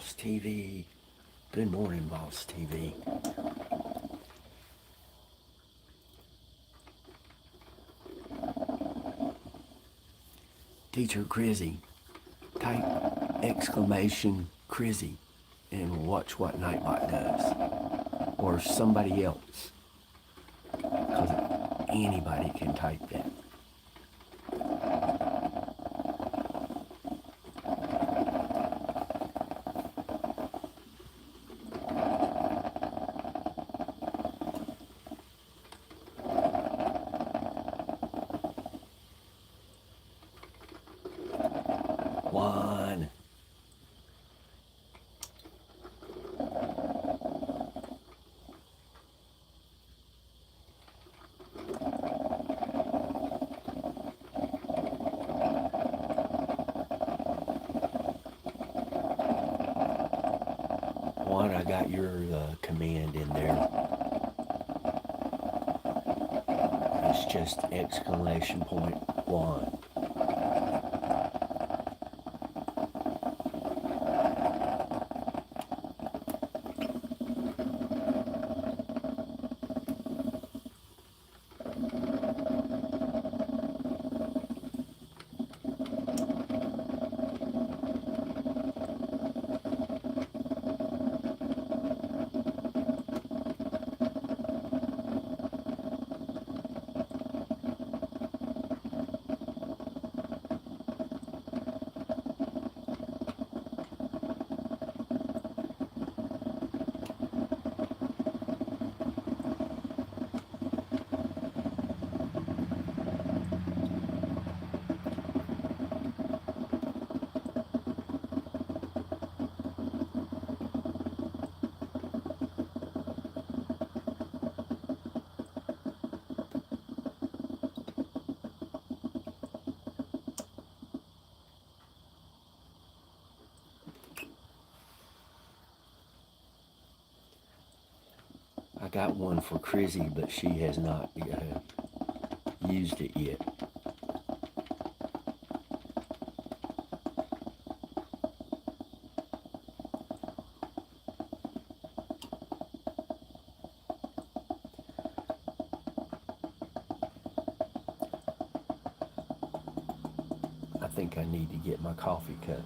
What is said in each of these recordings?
Boss TV. Good morning, Boss TV. Teacher Crizzy, type exclamation Crizzy and watch what Nightbot does. Or somebody else. Because anybody can type that. One. One, I got your command in there. It's just exclamation point one. I got one for Crizzy, but she has not used it yet. I think I need to get my coffee cut.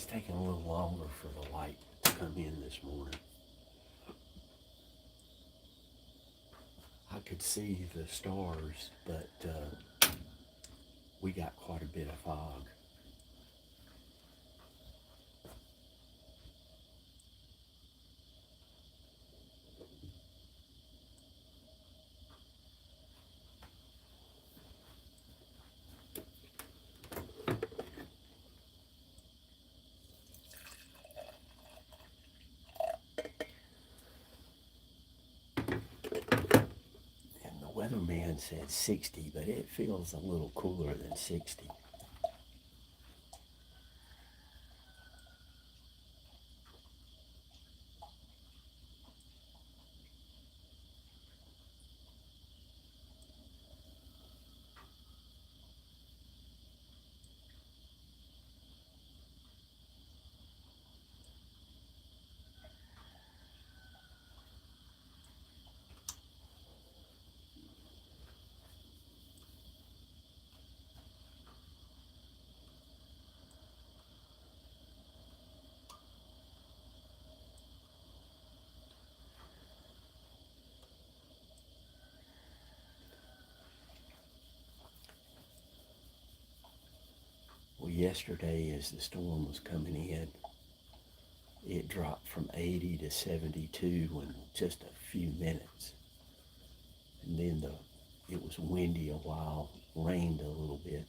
It's taking a little longer for the light to come in this morning. I could see the stars, but we got quite a bit of fog. And the weatherman said 60, but it feels a little cooler than 60. Well, yesterday as the storm was coming in, it dropped from 80 to 72 in just a few minutes. And then it was windy a while, rained a little bit.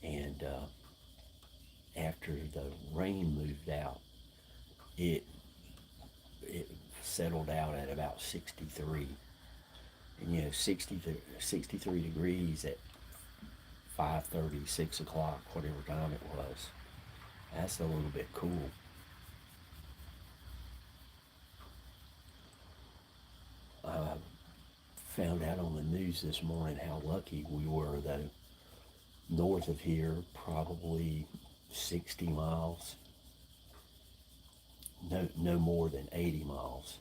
And after the rain moved out, it settled out at about 63. And 63 degrees at 5:30, 6 o'clock, whatever time it was. That's a little bit cool. I found out on the news this morning how lucky we were, though. North of here, probably 60 miles, no more than 80 miles.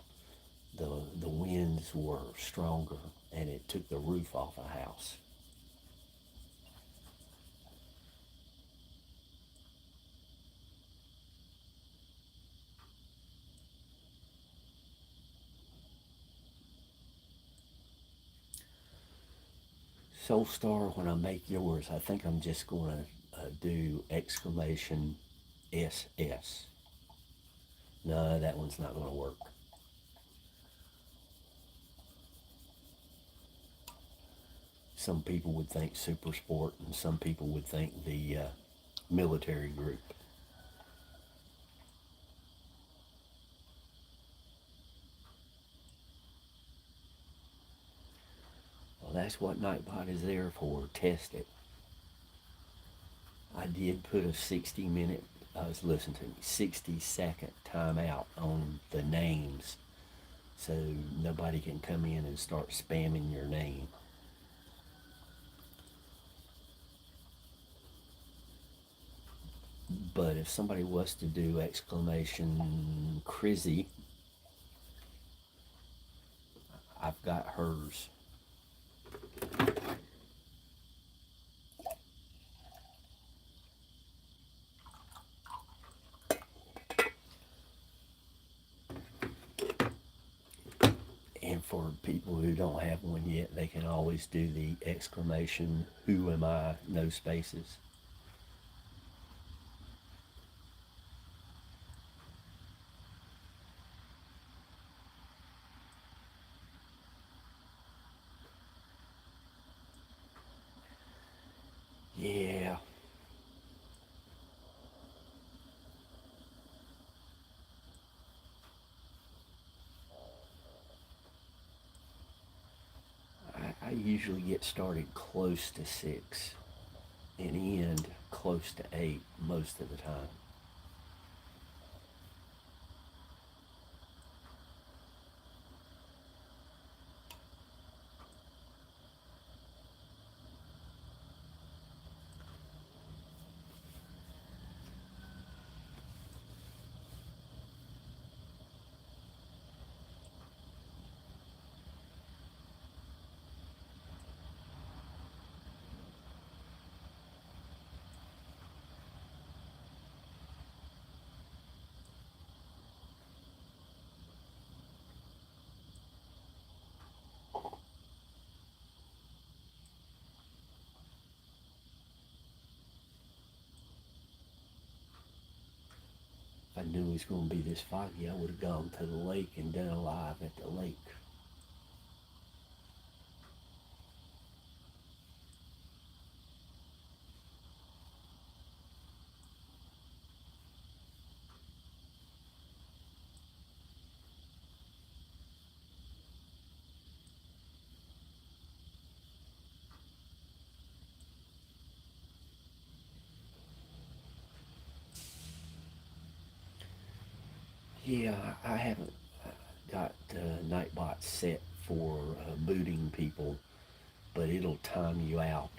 The winds were stronger, and it took the roof off a house. Soulstar, when I make yours, I think I'm just going to do exclamation SS. No, that one's not going to work. Some people would think Super Sport, and some people would think the military group. Well, that's what Nightbot is there for. Test it. I did put a 60-minute, listen to me, 60-second timeout on the names, so nobody can come in and start spamming your name. But if somebody was to do exclamation Crizzy, I've got hers. And for people who don't have one yet, they can always do the exclamation "Who am I?" no spaces. Yeah. I usually get started close to 6 and end close to 8 most of the time. I knew it was going to be this foggy, I would have gone to the lake and done a live at the lake. Yeah, I haven't got Nightbot set for booting people, but it'll time you out.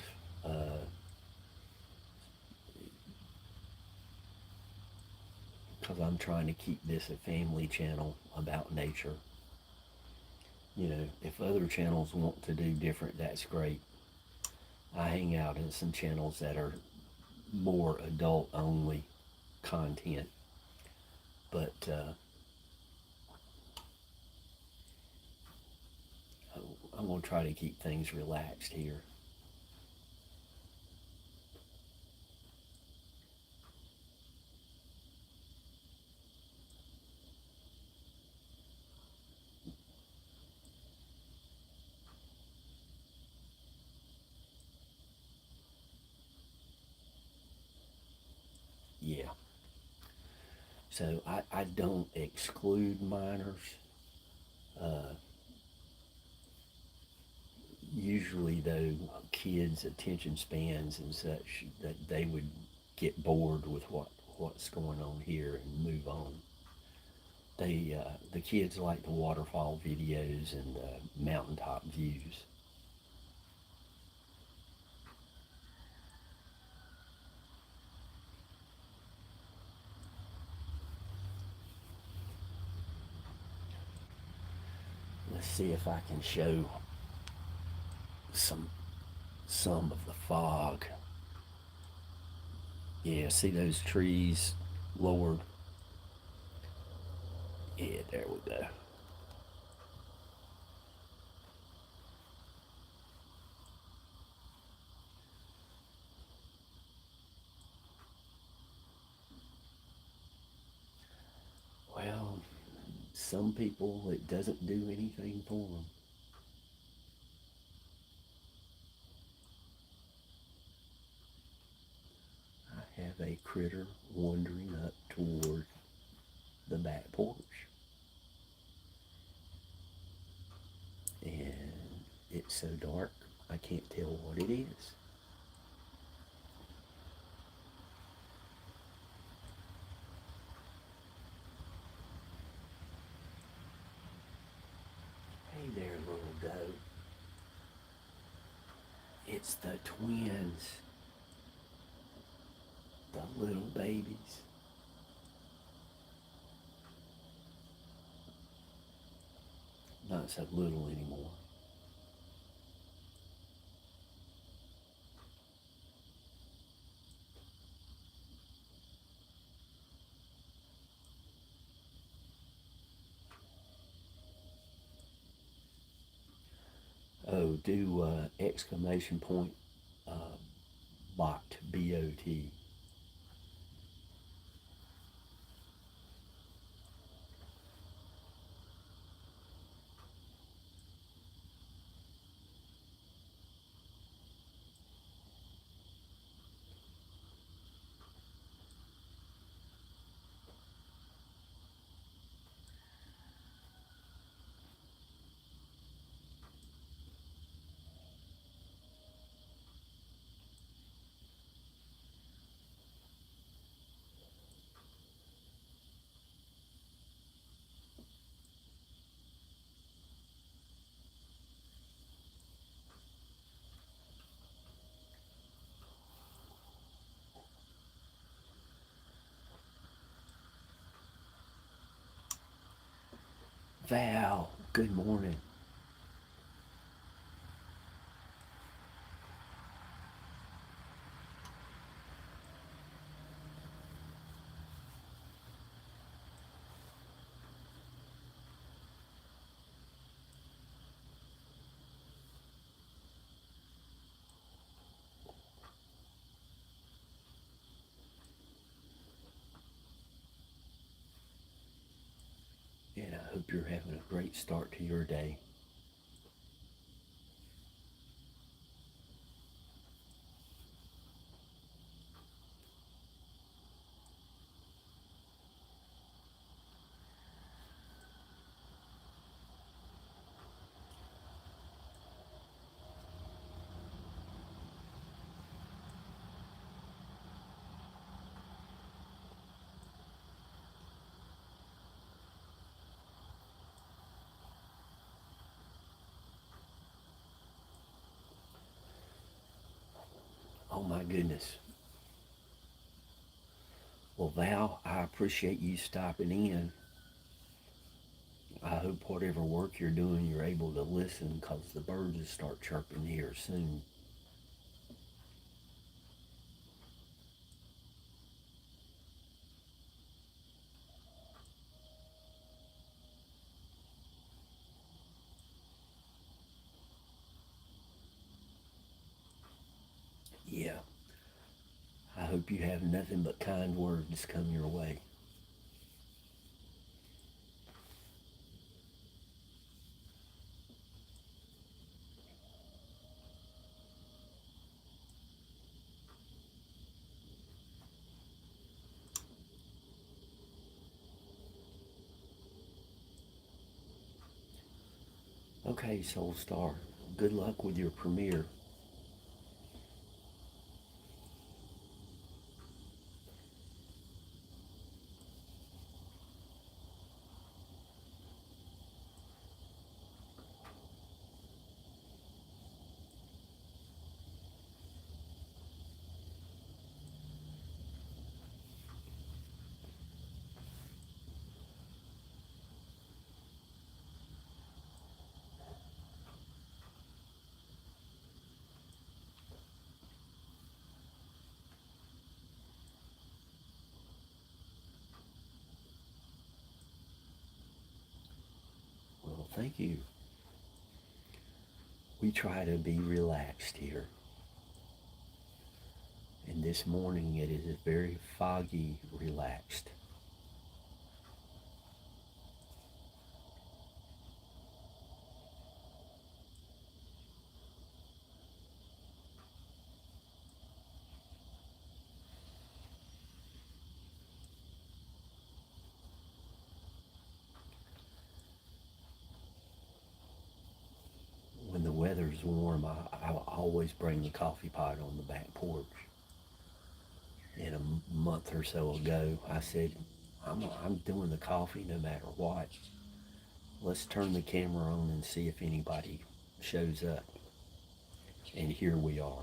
Because I'm trying to keep this a family channel about nature. You know, if other channels want to do different, that's great. I hang out in some channels that are more adult only content, but I'm going to try to keep things relaxed here. Yeah. So I don't exclude minors. Usually, though, kids' attention spans and such, that they would get bored with what's going on here and move on. The kids like the waterfall videos and the mountaintop views. Let's see if I can show some of the fog. Yeah, see those trees lowered? Yeah, there we go. Well, some people it doesn't do anything for them. I have a critter wandering up toward the back porch. And it's so dark, I can't tell what it is. Hey there, little goat. It's the twins, the little babies. Not so little anymore. Oh, do exclamation point uh, bot, B-O-T. Val, good morning. you're having a great start to your day. Oh my goodness. Well, Val, I appreciate you stopping in. I hope whatever work you're doing, you're able to listen because the birds will start chirping here soon. Yeah, I hope you have nothing but kind words come your way. Okay, Soul Star, good luck with your premiere. Well, thank you. We try to be relaxed here. And this morning it is very foggy, relaxed. When the weather's warm, I always bring the coffee pot on the back porch. And a month or so ago, I said, I'm doing the coffee no matter what. Let's turn the camera on and see if anybody shows up. And here we are.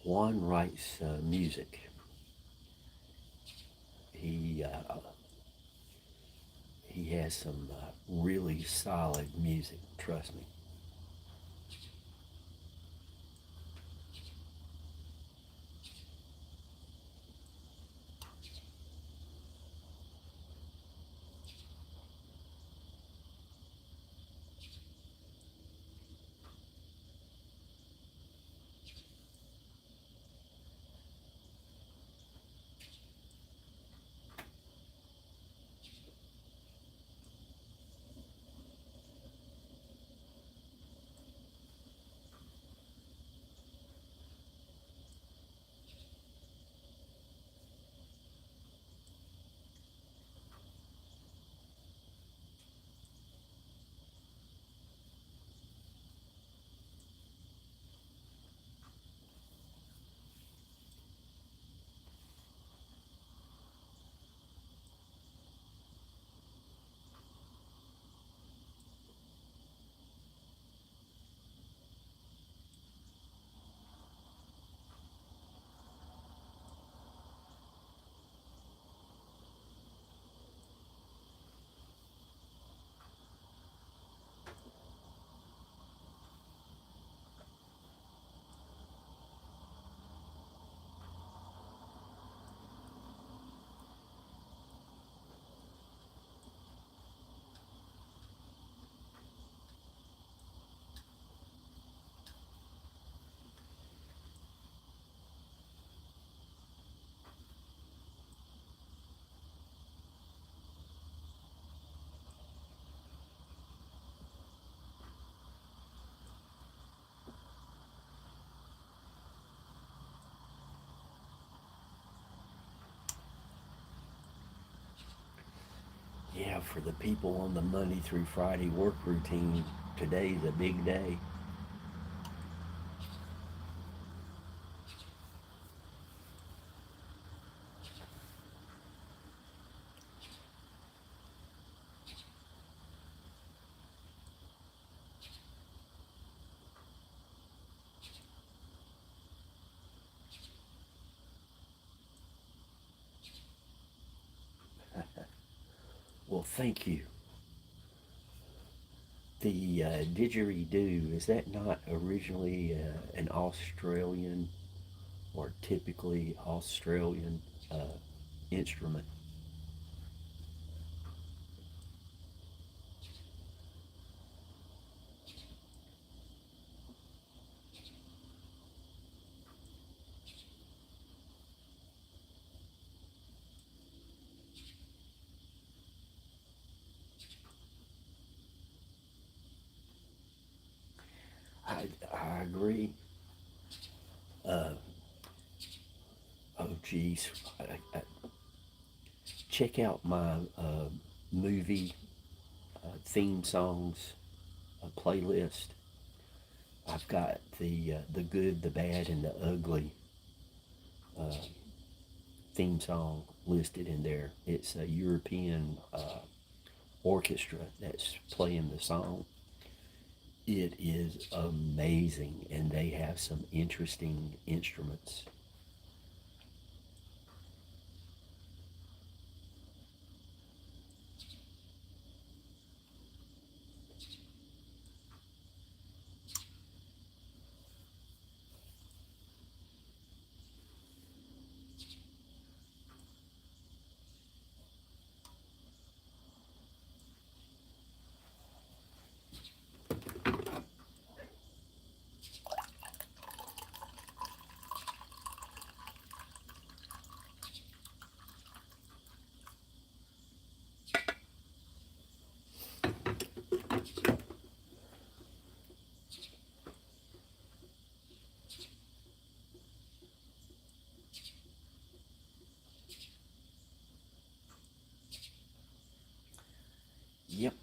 Juan writes music. He uh, he has some really solid music. Trust me. Yeah, for the people on the Monday through Friday work routine, today's a big day. Well, thank you. The didgeridoo, is that not originally an Australian or typically Australian instrument? I agree. Uh, oh, geez. Check out my movie theme songs playlist. I've got the good, the bad, and the ugly uh, theme song listed in there. It's a European orchestra that's playing the song. It is amazing, and they have some interesting instruments. Yep.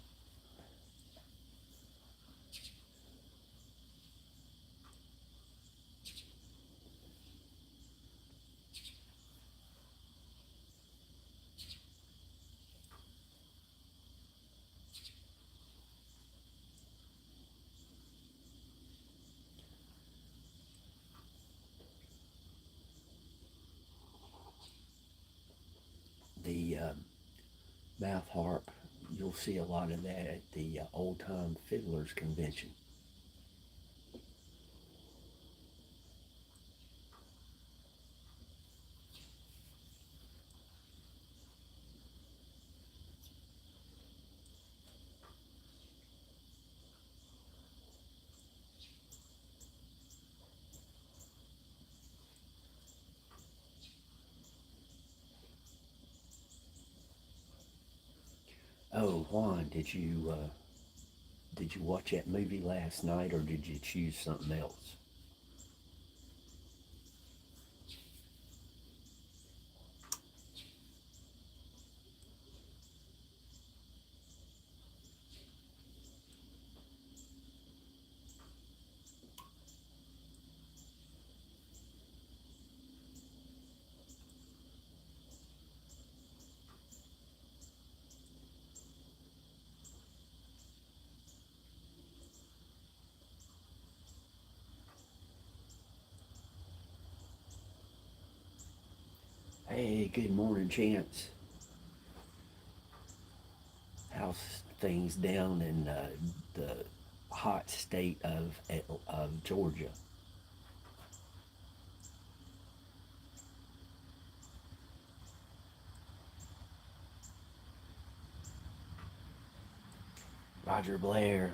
The mouth harp, you'll see a lot of that at the Old Time Fiddlers Convention. Oh, Juan, did you watch that movie last night, or did you choose something else? Hey, good morning, Chance. How's things down in the hot state of Georgia? Roger Blair.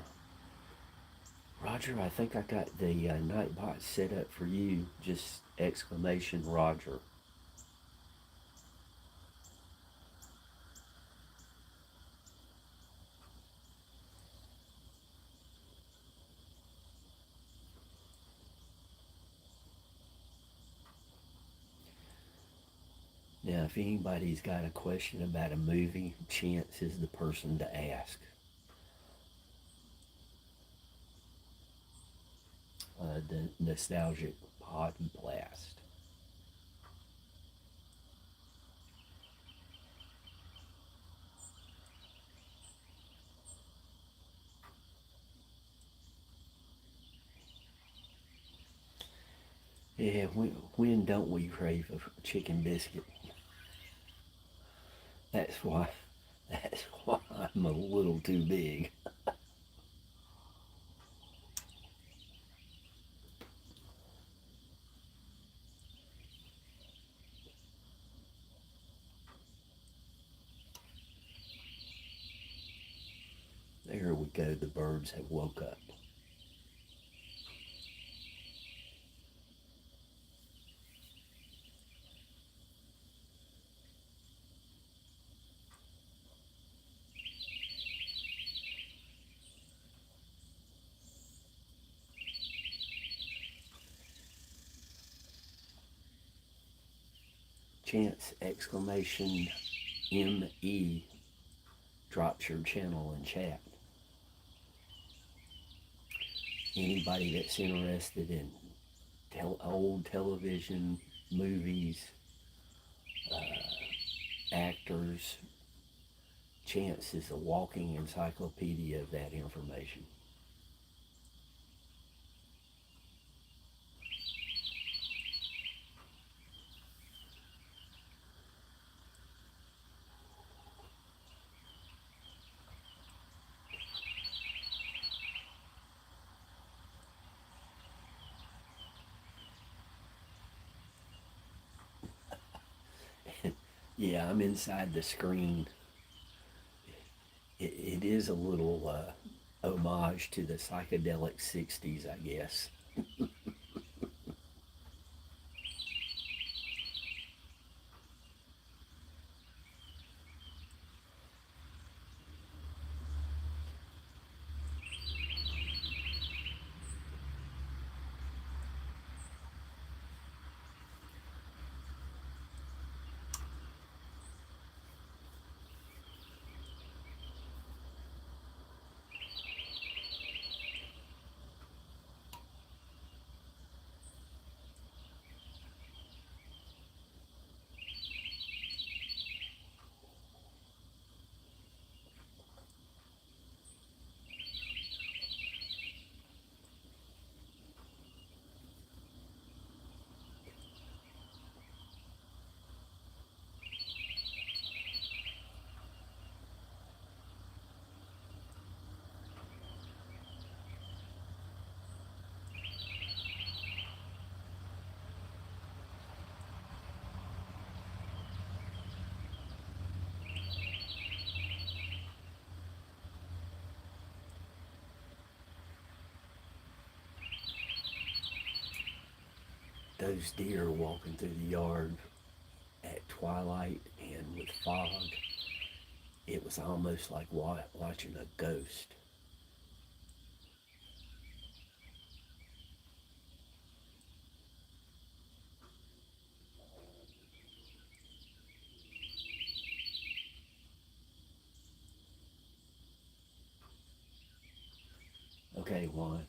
Roger, I think I got the Nightbot set up for you. Just exclamation Roger. Now, if anybody's got a question about a movie, Chance is the person to ask. The Nostalgic Pod Blast. Yeah, when don't we crave a chicken biscuit? That's why. That's why I'm a little too big. There we go. The birds have woke up. Chance exclamation ME drops your channel in chat. Anybody that's interested in old television, movies, actors, Chance is a walking encyclopedia of that information. Yeah, I'm inside the screen. It is a little homage to the psychedelic 60s, I guess. Those deer walking through the yard at twilight and with fog, it was almost like watching a ghost. Okay, Juan.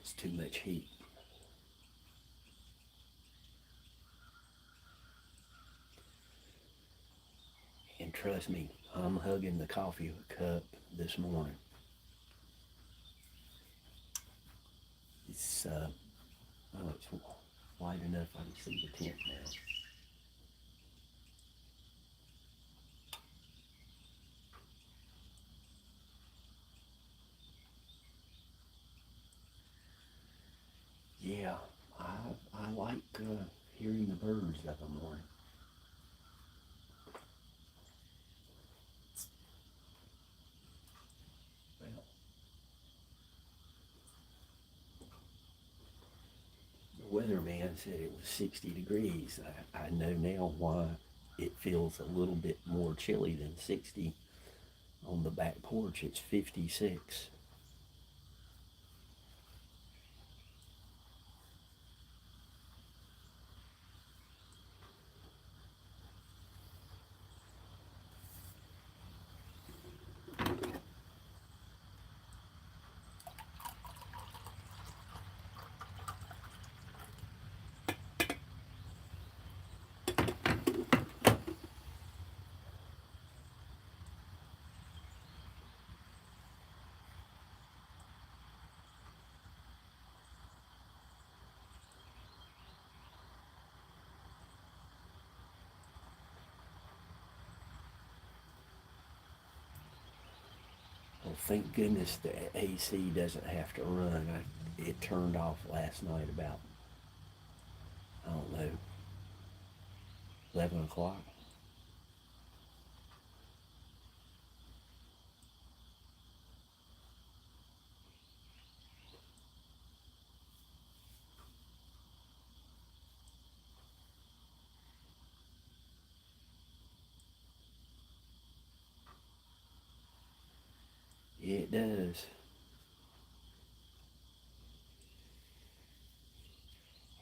It's too much heat. And trust me, I'm hugging the coffee cup this morning. It's, oh, it's wide enough I can see the tent now. Yeah, I like hearing the birds of the morning. Well, the weatherman said it was 60 degrees. I know now why it feels a little bit more chilly than 60. On the back porch, it's 56. Well, thank goodness the AC doesn't have to run. It turned off last night about, I don't know, 11 o'clock. Yeah, it does.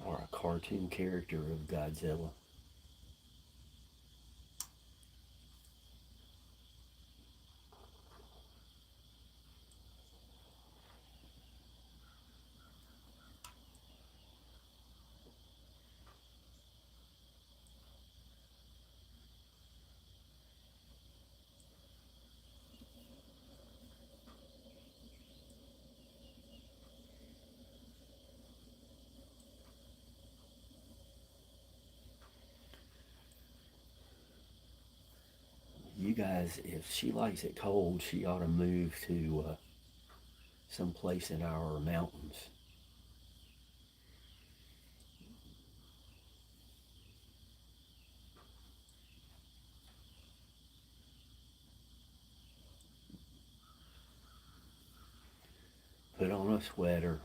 Or a cartoon character of Godzilla. You guys, if she likes it cold, she ought to move to some place in our mountains. Put on a sweater.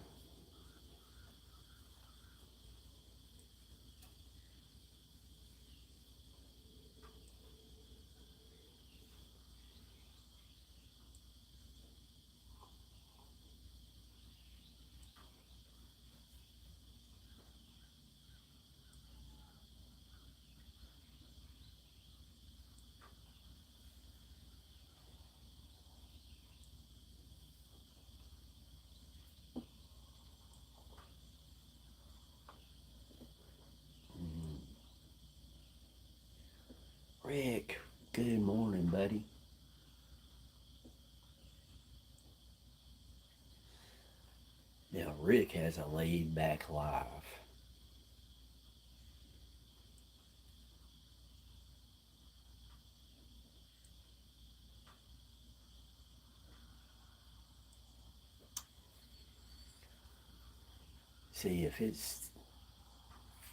Rick, good morning, buddy. Now, Rick has a laid back life. See, if it's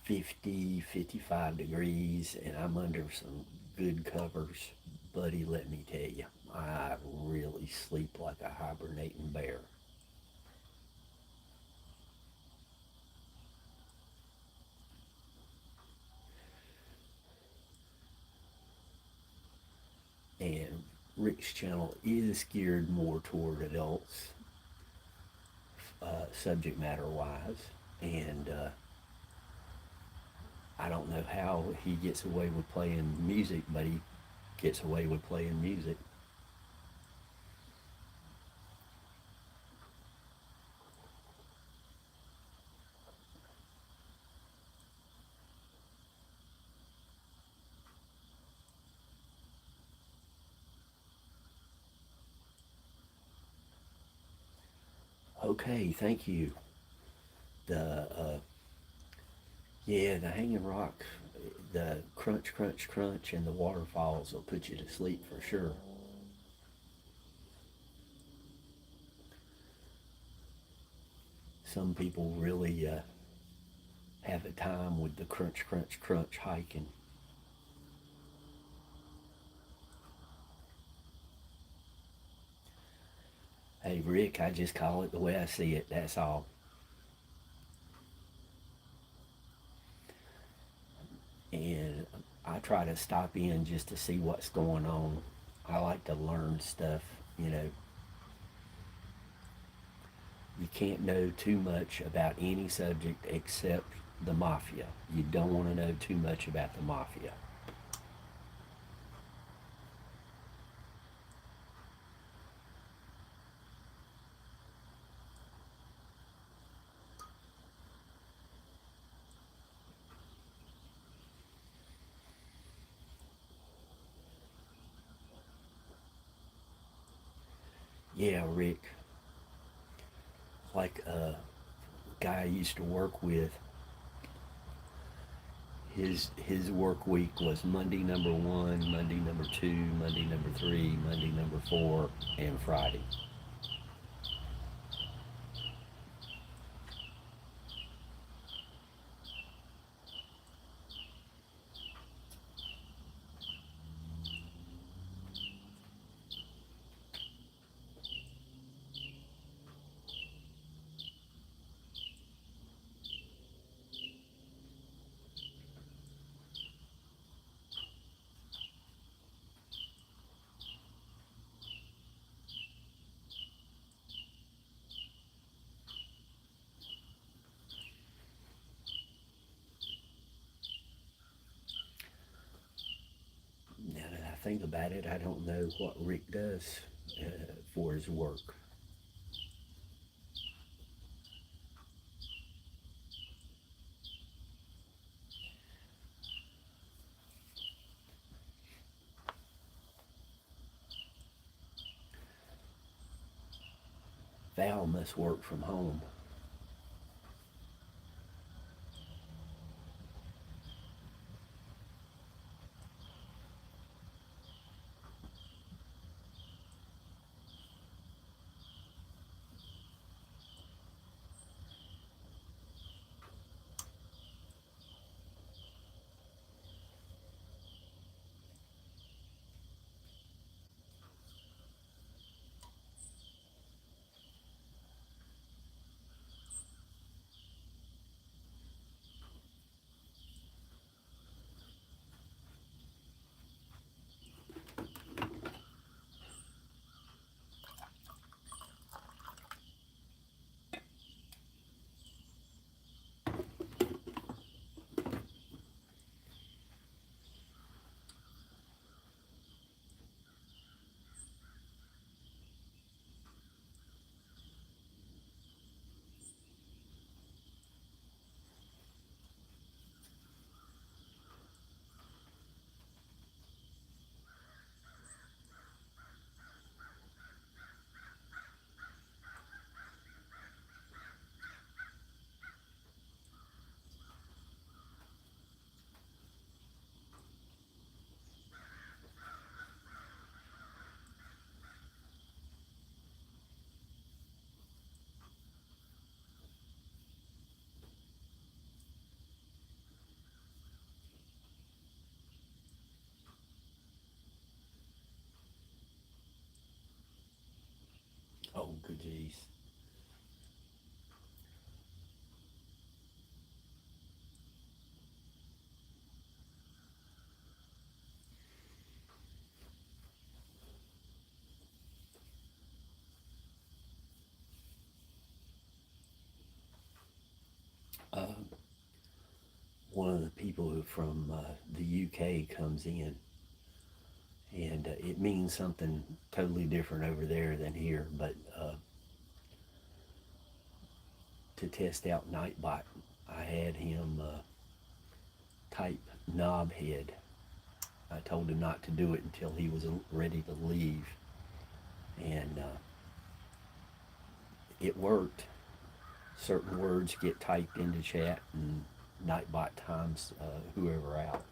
50, 55 degrees and I'm under some good covers, buddy, let me tell you, I really sleep like a hibernating bear. And Rick's channel is geared more toward adults, subject matter wise. And I don't know how he gets away with playing music, but he gets away with playing music. Okay, thank you. The yeah, the hanging rock, the crunch, crunch, crunch, and the waterfalls will put you to sleep for sure. Some people really have a time with the crunch, crunch, crunch hiking. Hey, Rick, I just call it the way I see it. That's all. And I try to stop in just to see what's going on. I like to learn stuff, you know. You can't know too much about any subject except the mafia. You don't want to know too much about the mafia. Yeah, Rick, like a guy I used to work with, his work week was Monday number one, Monday number two, Monday number three, Monday number four, and Friday. Now that I think about it, I don't know what Rick does for his work. Val must work from home. Oh, good geez. Uh, One of the people who from the UK comes in, and it means something totally different over there than here. But to test out Nightbot, I had him type knobhead. I told him not to do it until he was ready to leave, and it worked. Certain words get typed into chat, and Nightbot times whoever out.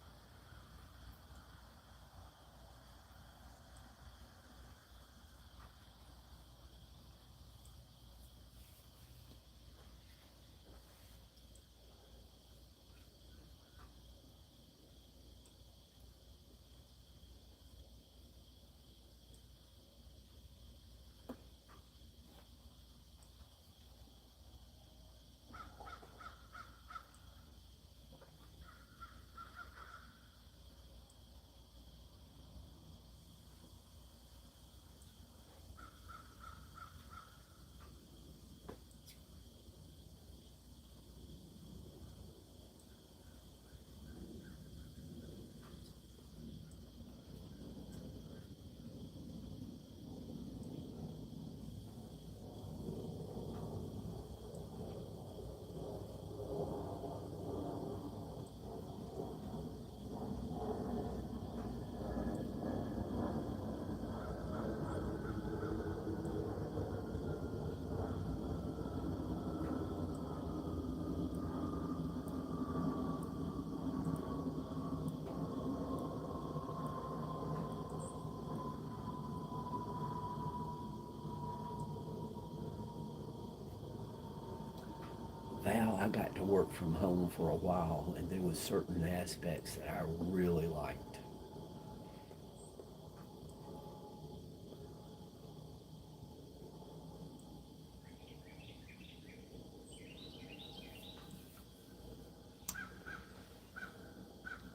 Val, I got to work from home for a while, and there was certain aspects that I really liked.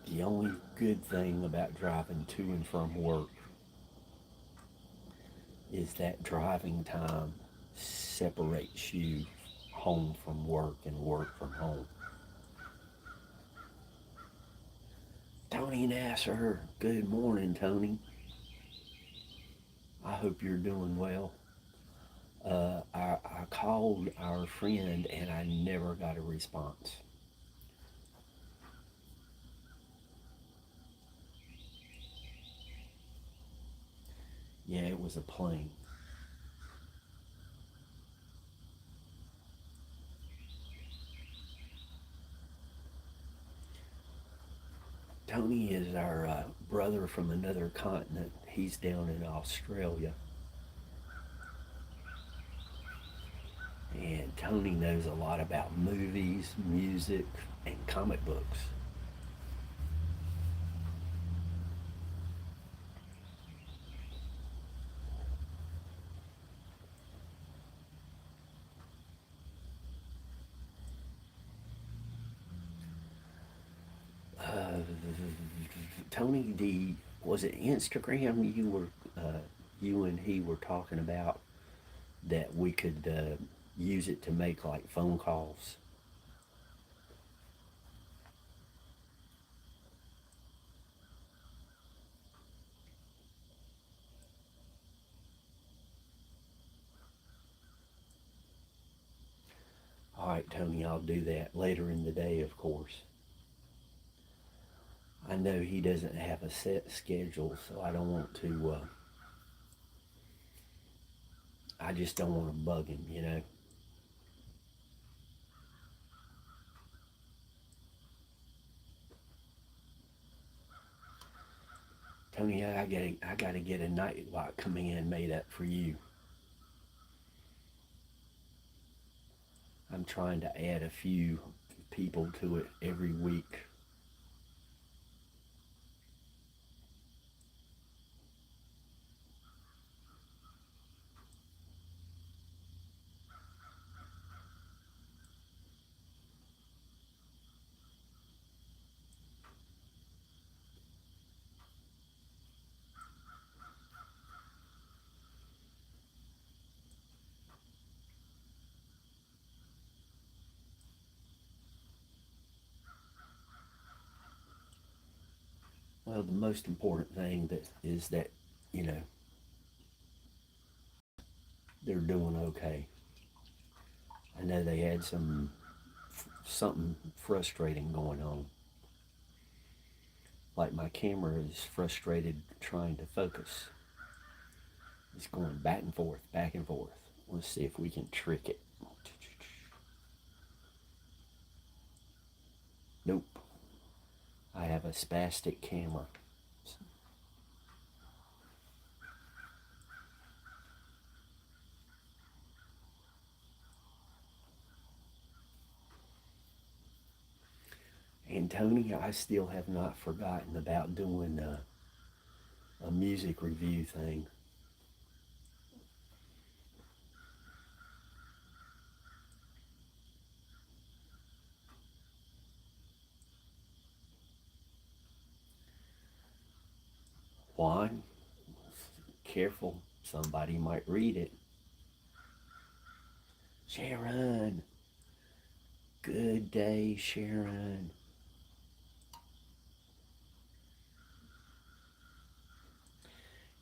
The only good thing about driving to and from work is that driving time separates you home from work and work from home. Tony Nasser, good morning, Tony. I hope you're doing well. I called our friend and I never got a response. Yeah, it was a plane. Tony is our brother from another continent. He's down in Australia. And Tony knows a lot about movies, music, and comic books. Uh, Tony D, was it Instagram you and he were talking about that we could use it to make like phone calls? All right, Tony, I'll do that later in the day, of course. I know he doesn't have a set schedule, so I don't want to. I just don't want to bug him, you know. Tony, I gotta get a nightlock command made up for you. I'm trying to add a few people to it every week. Well, the most important thing that is that, you know, they're doing okay. I know they had something frustrating going on. Like my camera is frustrated trying to focus. It's going back and forth, back and forth. Let's see if we can trick it. Nope. I have a spastic camera. And Tony, I still have not forgotten about doing a music review thing. Juan, careful, somebody might read it. Sharon, good day, Sharon.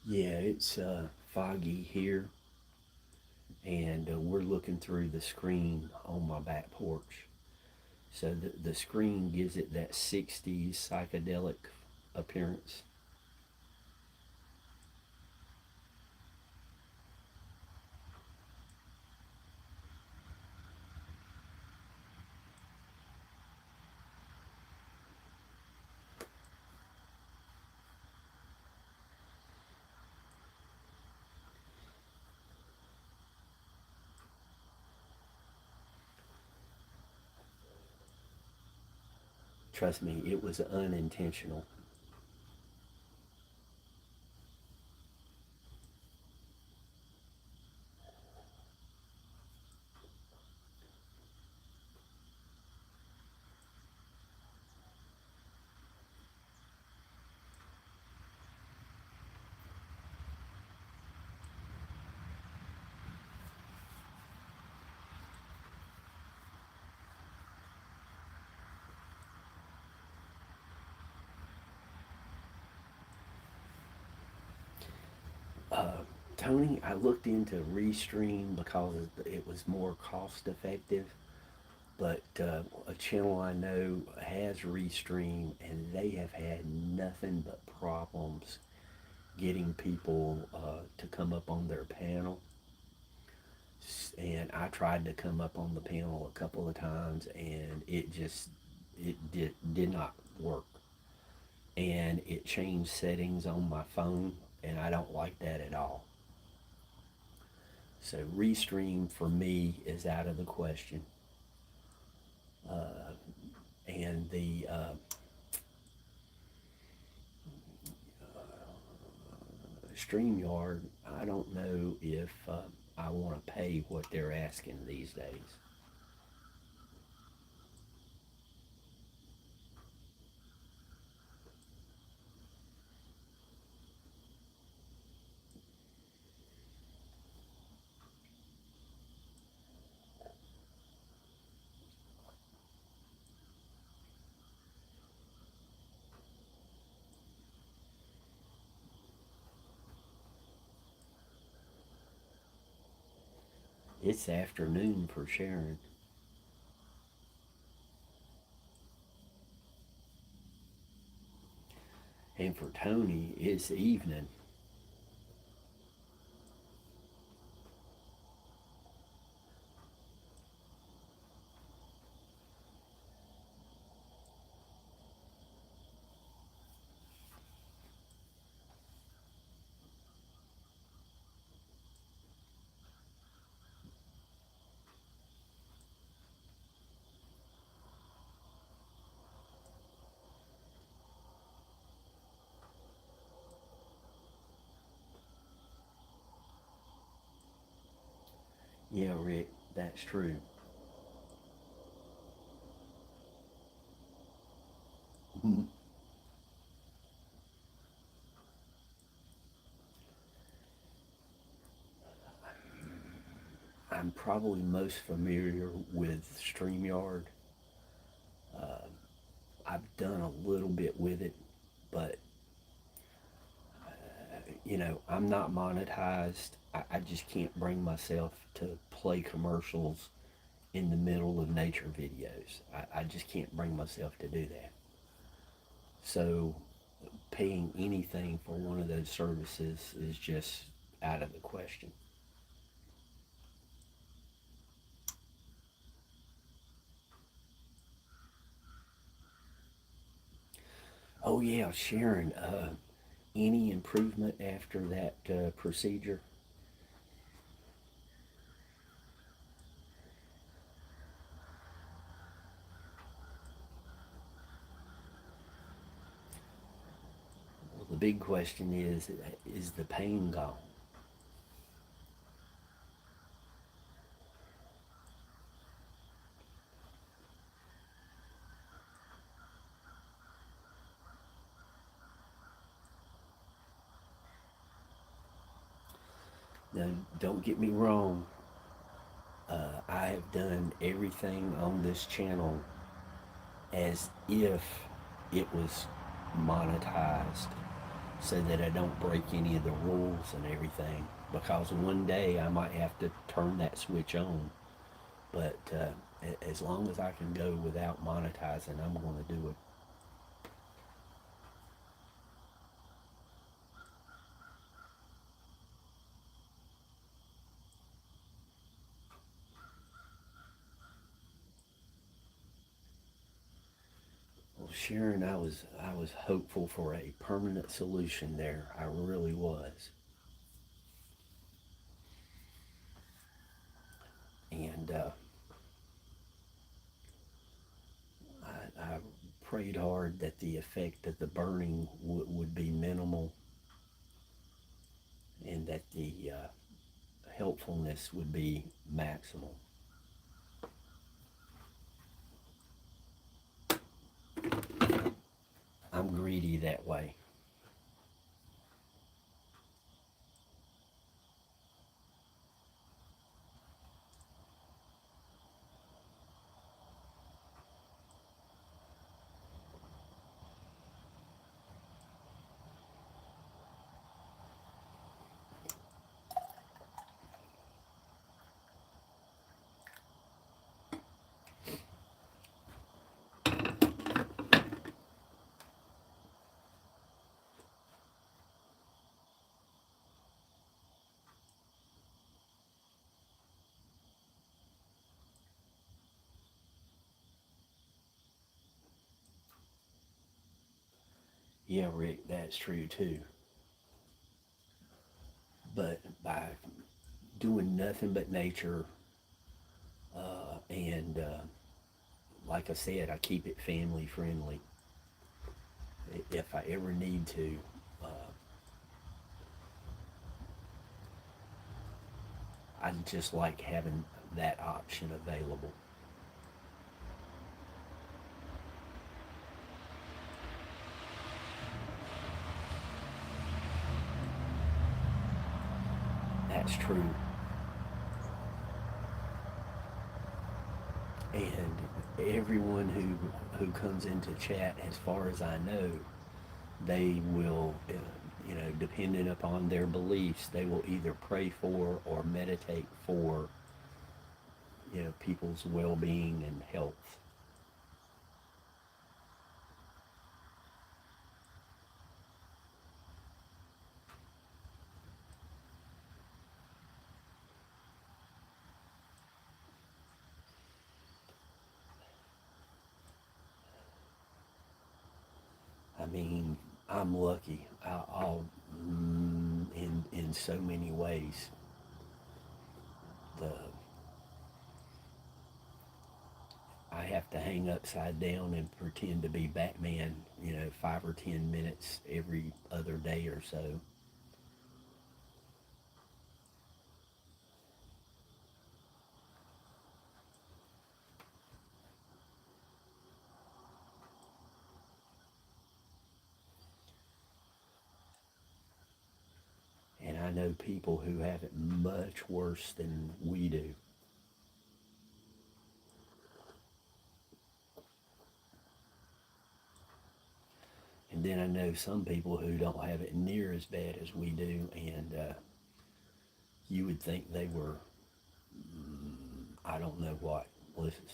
Yeah, it's foggy here, and we're looking through the screen on my back porch. So the screen gives it that 60s psychedelic appearance. Trust me, it was unintentional. Uh, Tony, I looked into Restream because it was more cost effective, but a channel I know has Restream, and they have had nothing but problems getting people to come up on their panel. And I tried to come up on the panel a couple of times, and it did not work. And it changed settings on my phone, and I don't like that at all. So Restream for me is out of the question. And the StreamYard, I don't know if I want to pay what they're asking these days. It's afternoon for Sharon. And for Tony, it's evening. Yeah, Rick, that's true. I'm probably most familiar with StreamYard. I've done a little bit with it, but I'm not monetized. I just can't bring myself to play commercials in the middle of nature videos. I just can't bring myself to do that. So paying anything for one of those services is just out of the question. Oh yeah, Sharon. Any improvement after that procedure? Well, the big question is the pain gone? Now, don't get me wrong. I have done everything on this channel as if it was monetized so that I don't break any of the rules and everything. Because one day I might have to turn that switch on. But as long as I can go without monetizing, I'm going to do it. Well, Sharon, I was hopeful for a permanent solution there. I really was. And I prayed hard that the effect of the burning would be minimal and that the helpfulness would be maximal. I'm greedy that way. Yeah, Rick, that's true too. But by doing nothing but nature, and like I said, I keep it family friendly. If I ever need to, I just like having that option available. That's true. And everyone who comes into chat, as far as I know, they will, depending upon their beliefs, they will either pray for or meditate for, people's well-being and health. I mean, I'm lucky. In so many ways. The I have to hang upside down and pretend to be Batman, 5 or 10 minutes every other day or so. And I know people who have it much worse than we do. And then I know some people who don't have it near as bad as we do, and you would think they were, I don't know what. Listen,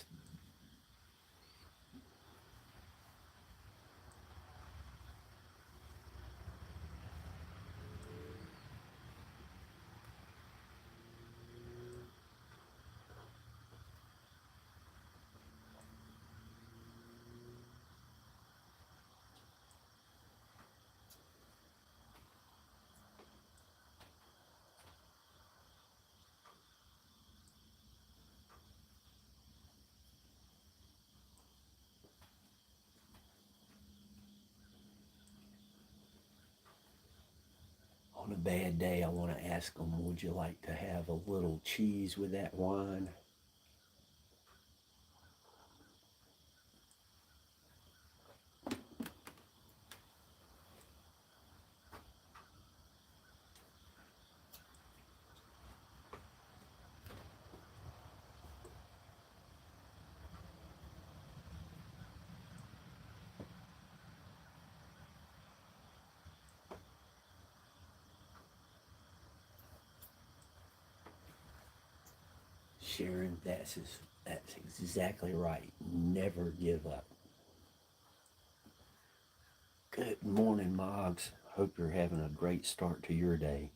On a bad day, I want to ask them, would you like to have a little cheese with that wine? Sharon, that's exactly right. Never give up. Good morning, Moggs. Hope you're having a great start to your day.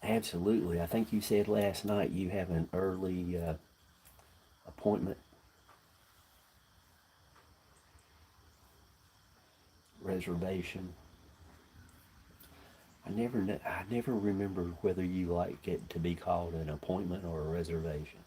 Absolutely. I think you said last night you have an early appointment reservation. I never remember whether you like it to be called an appointment or a reservation.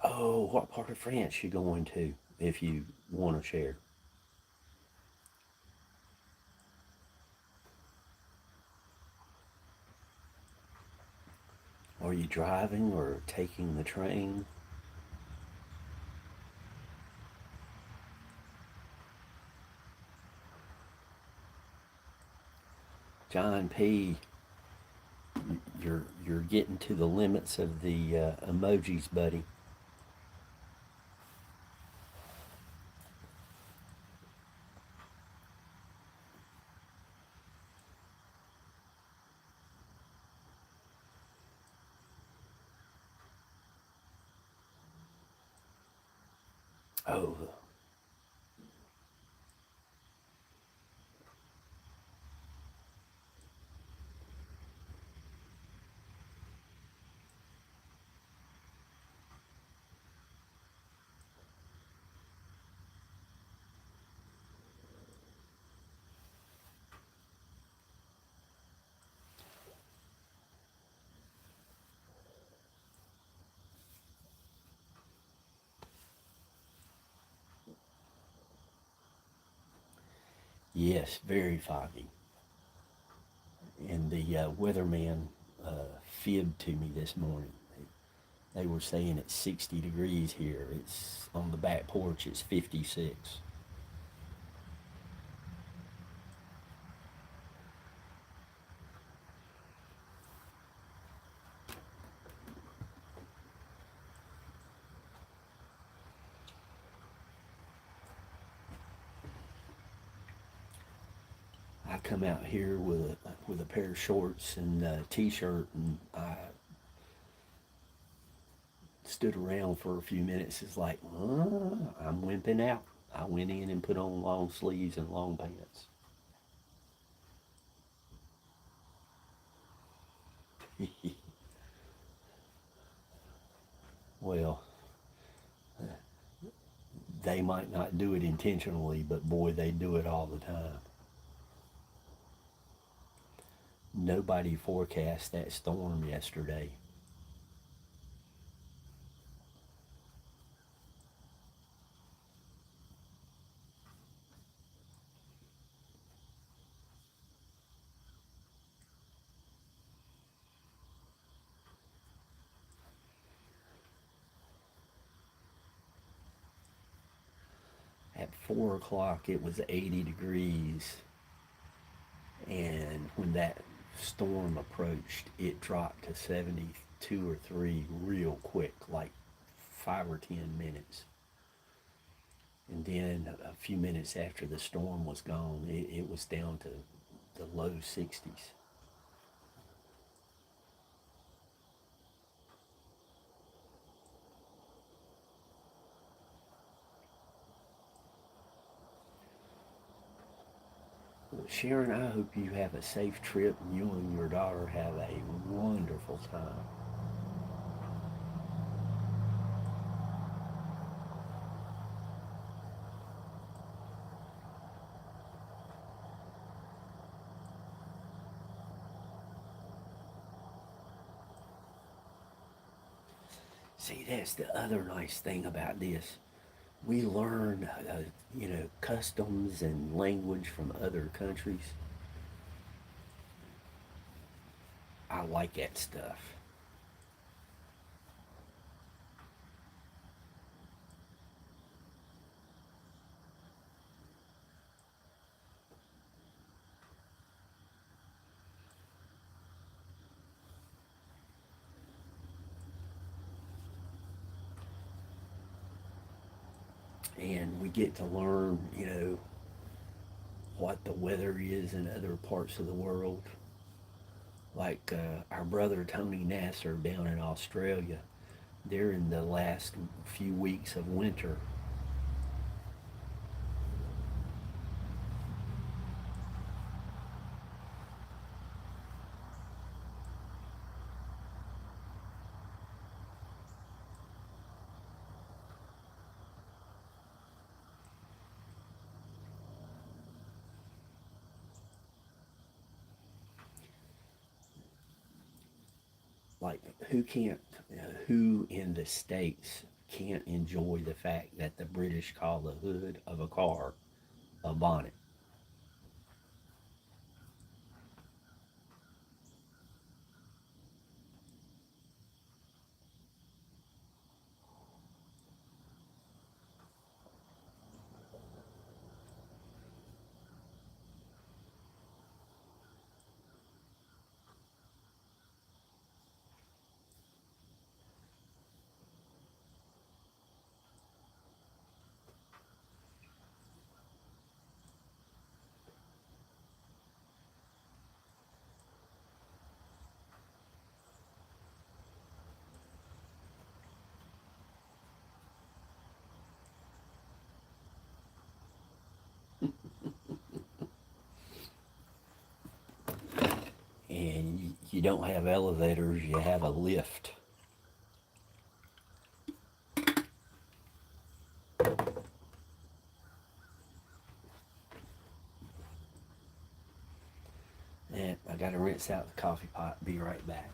Oh, what part of France you going to, if you want to share? Are you driving or taking the train? John P., you're getting to the limits of the emojis, buddy. Oh, yes, very foggy. And the weatherman fibbed to me this morning. They were saying it's 60 degrees here. It's on the back porch. It's 56. I come out here with a pair of shorts and a t-shirt, and I stood around for a few minutes. It's like, I'm wimping out. I went in and put on long sleeves and long pants. Well, they might not do it intentionally, but boy, they do it all the time. nobody forecast that storm yesterday. At 4 o'clock, it was 80 degrees, and when that storm approached, it dropped to 72 or 3 real quick, like 5 or 10 minutes. And then a few minutes after the storm was gone, it was down to the low 60s. Well, Sharon, I hope you have a safe trip and you and your daughter have a wonderful time. See, that's the other nice thing about this. We learn, customs and language from other countries. I like that stuff. And we get to learn, what the weather is in other parts of the world. Like our brother Tony Nasser down in Australia, they're in the last few weeks of winter. Like, who in the States can't enjoy the fact that the British call the hood of a car a bonnet? And you don't have elevators, you have a lift. And I gotta rinse out the coffee pot. Be right back.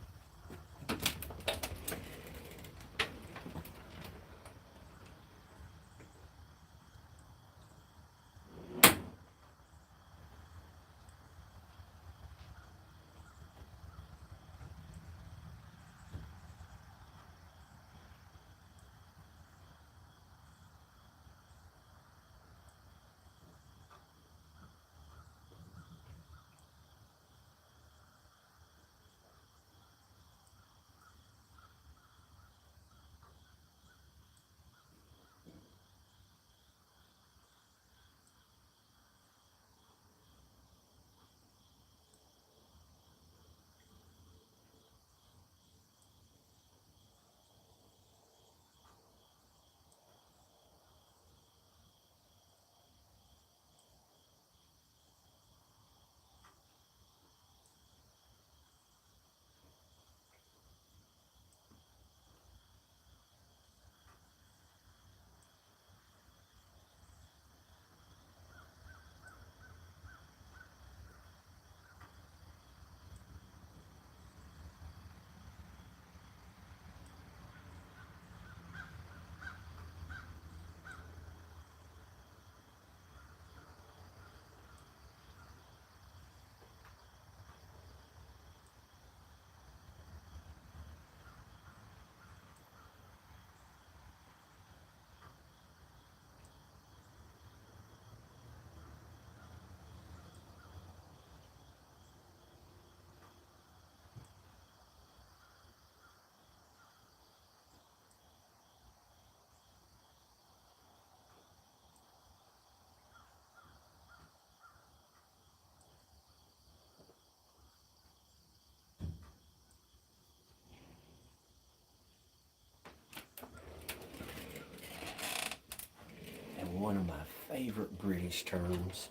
favorite British terms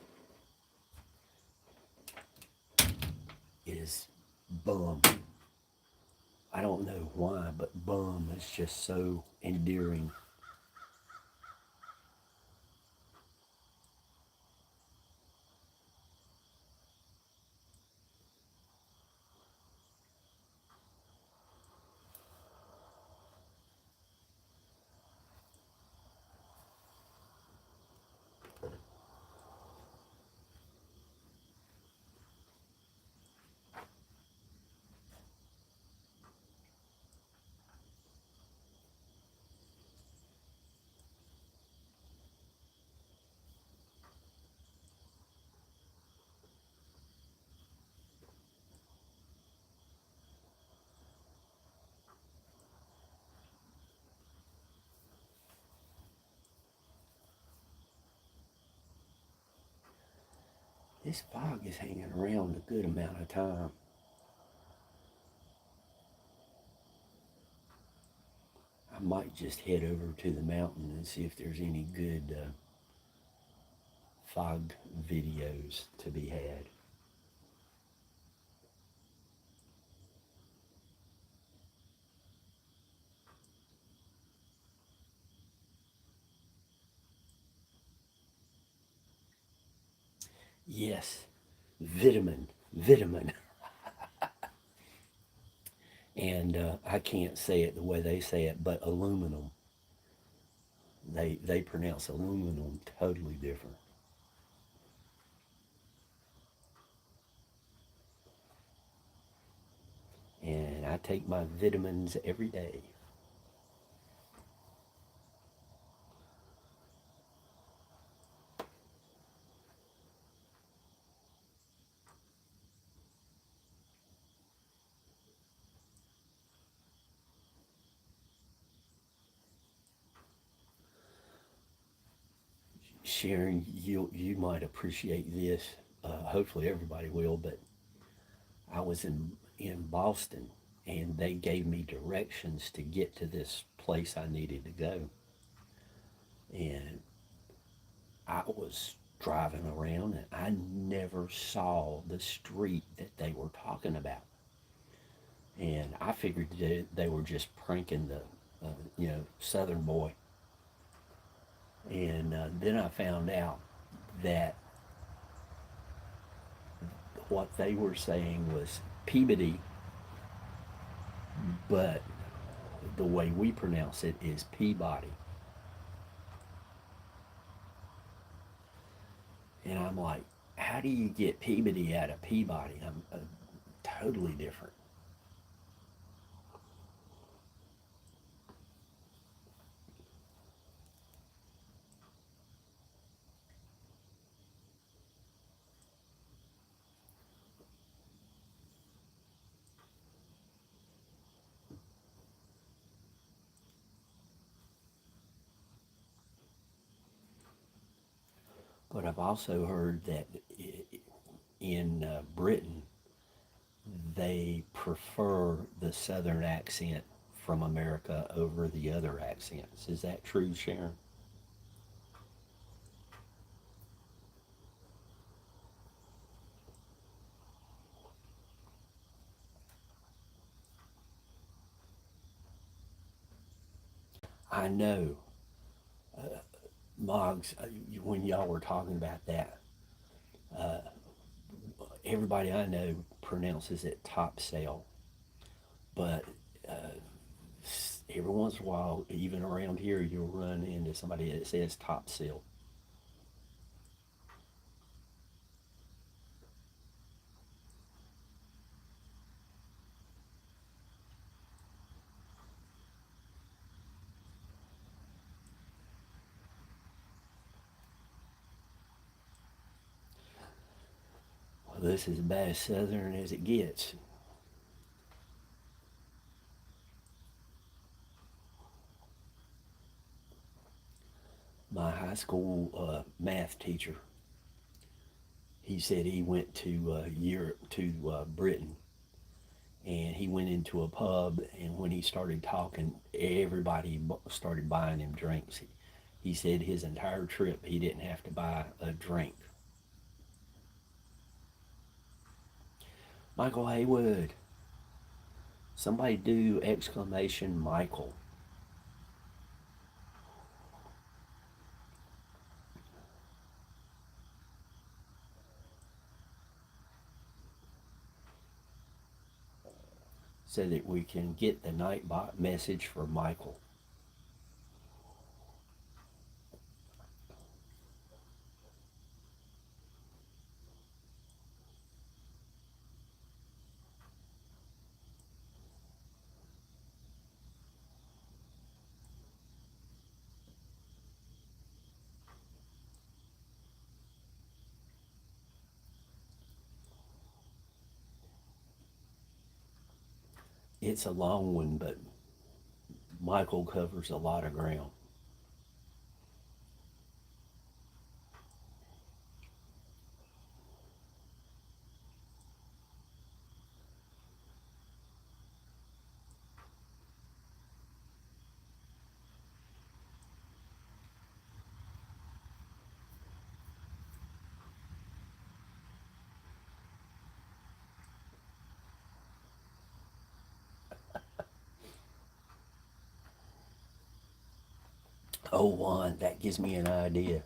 is bum. I don't know why, but bum is just so endearing. This fog is hanging around a good amount of time. I might just head over to the mountain and see if there's any good fog videos to be had. Yes, vitamin. And I can't say it the way they say it, but aluminum. They pronounce aluminum totally different. And I take my vitamins every day. Sharon, you might appreciate this. Hopefully everybody will, but I was in Boston, and they gave me directions to get to this place I needed to go. And I was driving around, and I never saw the street that they were talking about. And I figured they were just pranking the Southern boy. And then I found out that what they were saying was Peabody, but the way we pronounce it is Peabody. And I'm like, how do you get Peabody out of Peabody? I'm totally different. But I've also heard that in Britain, they prefer the Southern accent from America over the other accents. Is that true, Sharon? I know, Moggs, when y'all were talking about that, everybody I know pronounces it top sale, but every once in a while, even around here, you'll run into somebody that says top sale. Well, this is about as southern as it gets. My high school math teacher, he said he went to Europe, to Britain, and he went into a pub, and when he started talking, everybody started buying him drinks. He said his entire trip he didn't have to buy a drink. Michael Haywood. Somebody do exclamation Michael. So that we can get the Nightbot message for Michael. It's a long one, but Michael covers a lot of ground. Oh, Juan, that gives me an idea.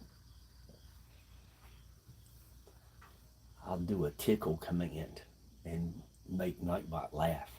I'll do a tickle command and make Nightbot laugh.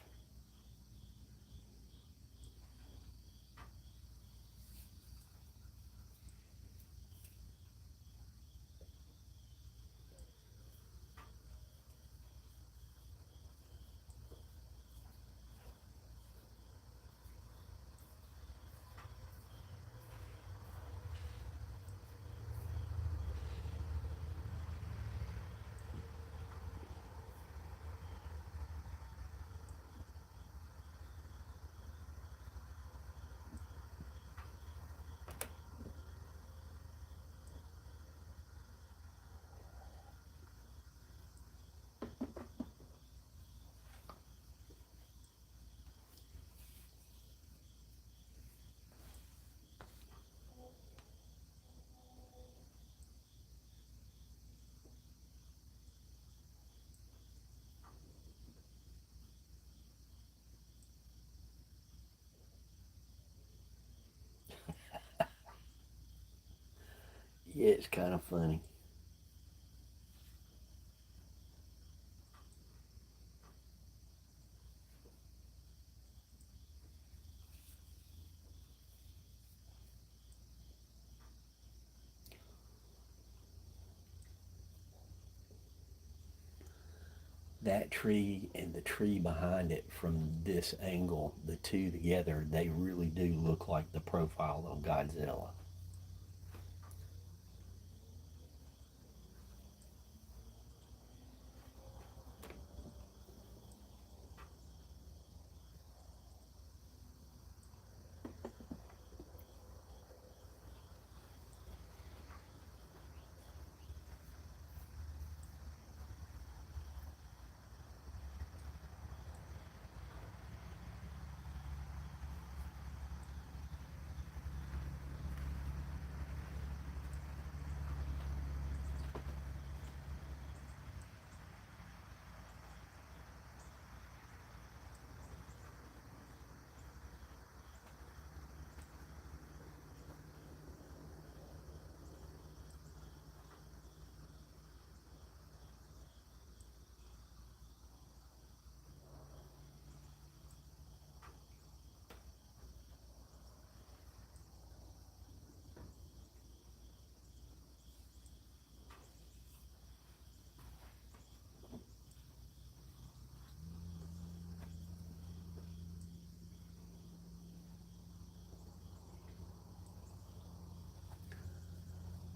Yeah, it's kind of funny. That tree and the tree behind it from this angle, the two together, they really do look like the profile of Godzilla.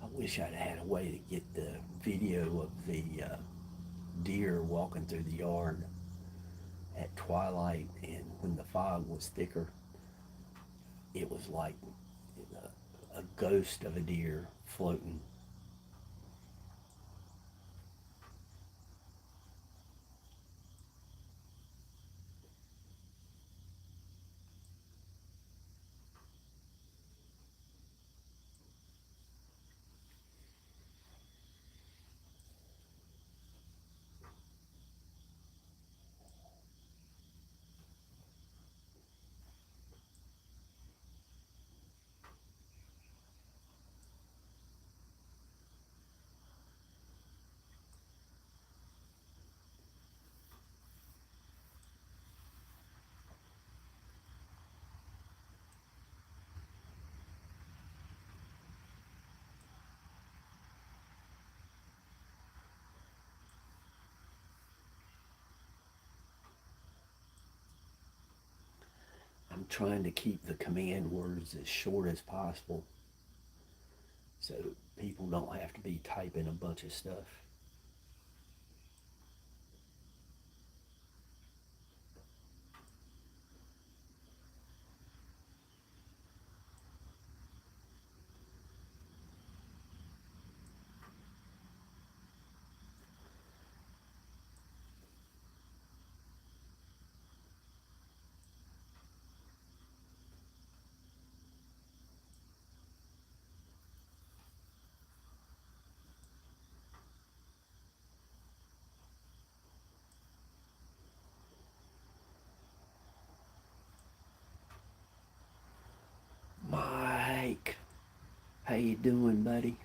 I wish I'd had a way to get the video of the deer walking through the yard at twilight, and when the fog was thicker, it was like a ghost of a deer floating. trying to keep the command words as short as possible so people don't have to be typing a bunch of stuff. Mike, how you doing, buddy?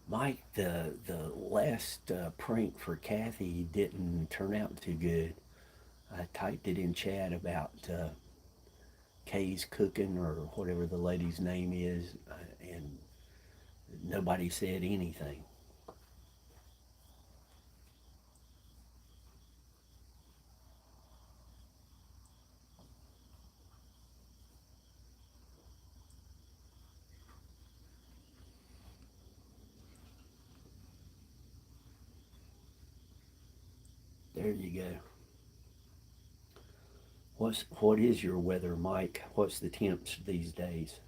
Mike, the last prank for Kathy didn't turn out too good. I typed it in chat about Kay's cooking or whatever the lady's name is, and nobody said anything. There you go. What is your weather, Mike? What's the temps these days?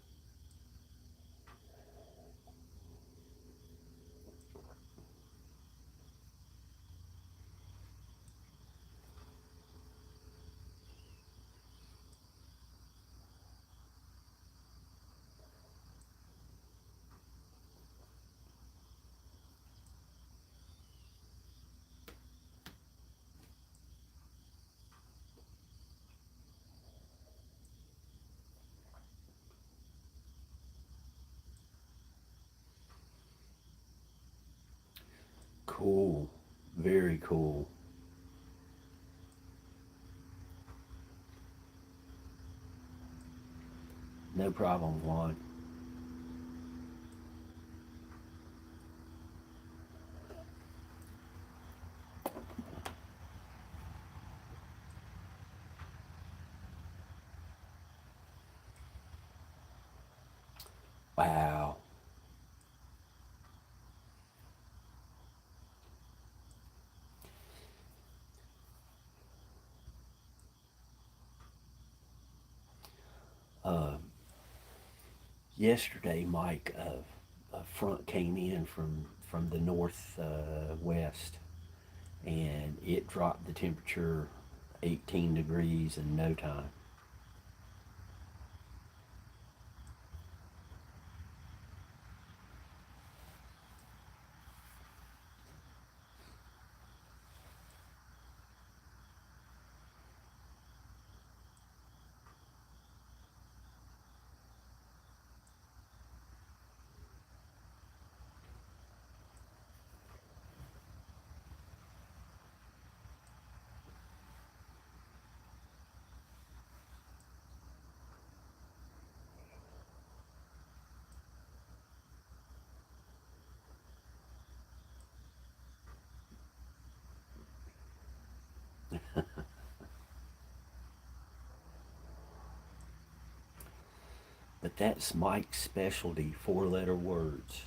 Cool. Very cool. No problem, Juan. Wow. Uh, Yesterday, Mike, a front came in from the north west, and it dropped the temperature 18 degrees in no time. But that's Mike's specialty, four-letter words.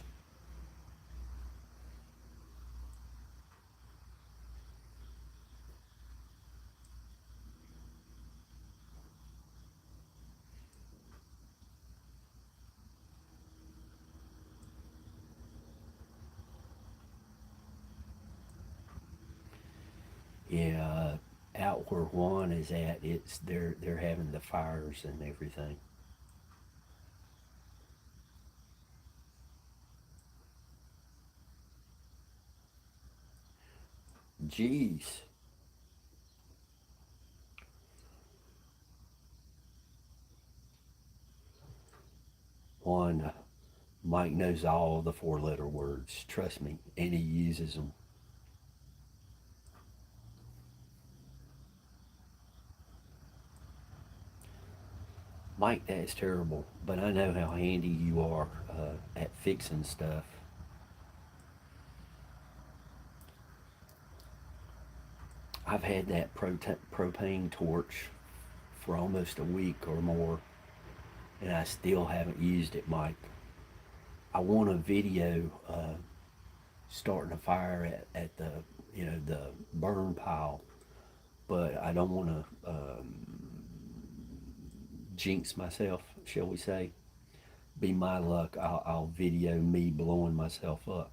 Yeah, out where Juan is at, it's they're having the fires and everything. Jeez, Juan, Mike knows all the four-letter words. Trust me, and he uses them. Mike, that's terrible, but I know how handy you are at fixing stuff. I've had that propane torch for almost a week or more, and I still haven't used it, Mike. I want a video starting a fire at the the burn pile, but I don't want to jinx myself, shall we say. Be my luck, I'll video me blowing myself up.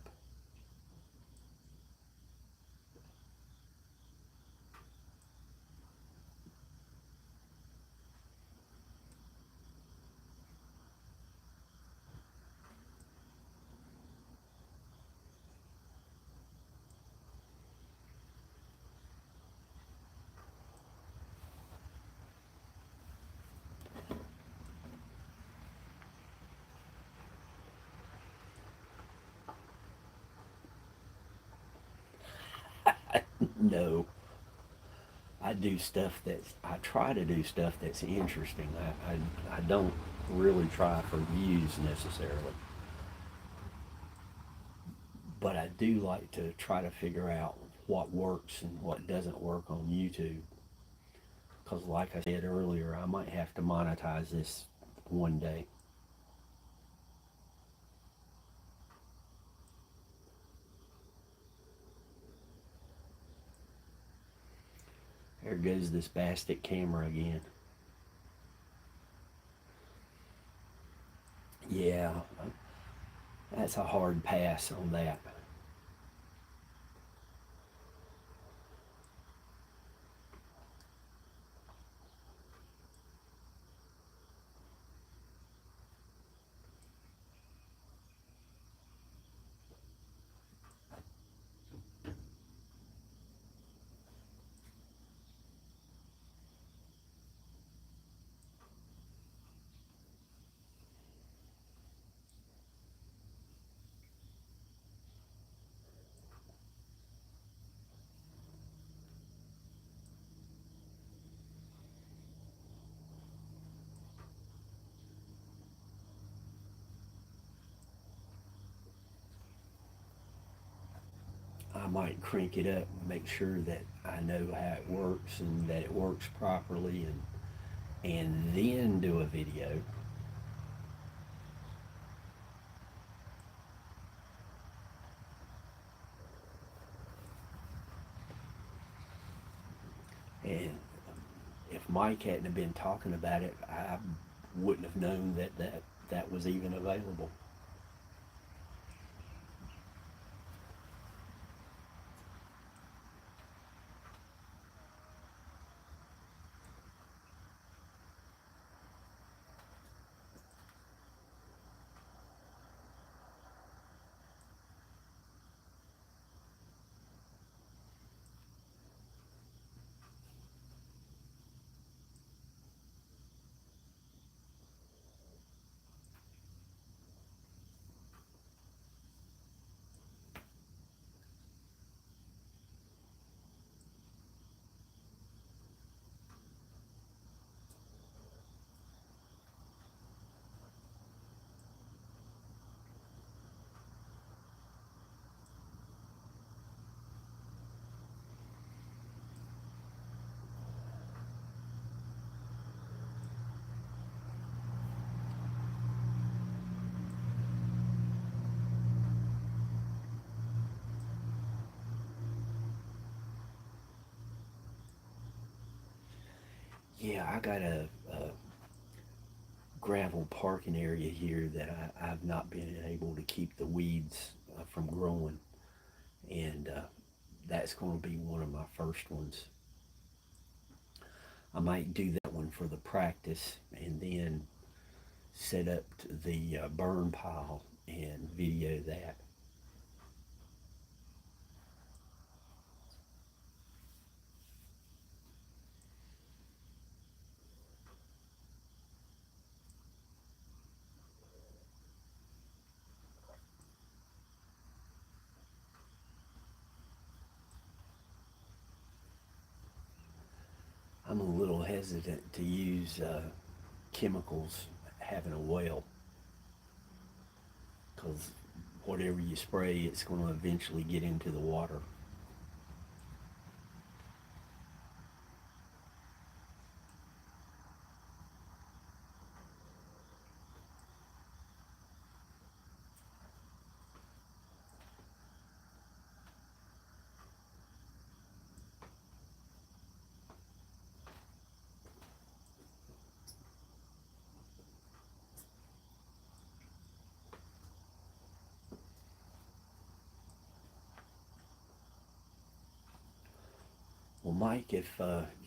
No, I try to do stuff that's interesting. I don't really try for views necessarily, but I do like to try to figure out what works and what doesn't work on YouTube. Because, like I said earlier, I might have to monetize this one day. There goes this Bastic camera again. Yeah, that's a hard pass on that. I might crank it up and make sure that I know how it works and that it works properly, and then do a video. And if Mike hadn't have been talking about it, I wouldn't have known that was even available. Yeah, I got a gravel parking area here that I've not been able to keep the weeds from growing, and that's going to be one of my first ones. I might do that one for the practice and then set up the burn pile and video that. I'm a little hesitant to use chemicals having a well, because whatever you spray, it's going to eventually get into the water. Well, Mike, if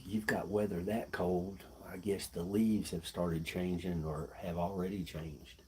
you've got weather that cold, I guess the leaves have started changing or have already changed.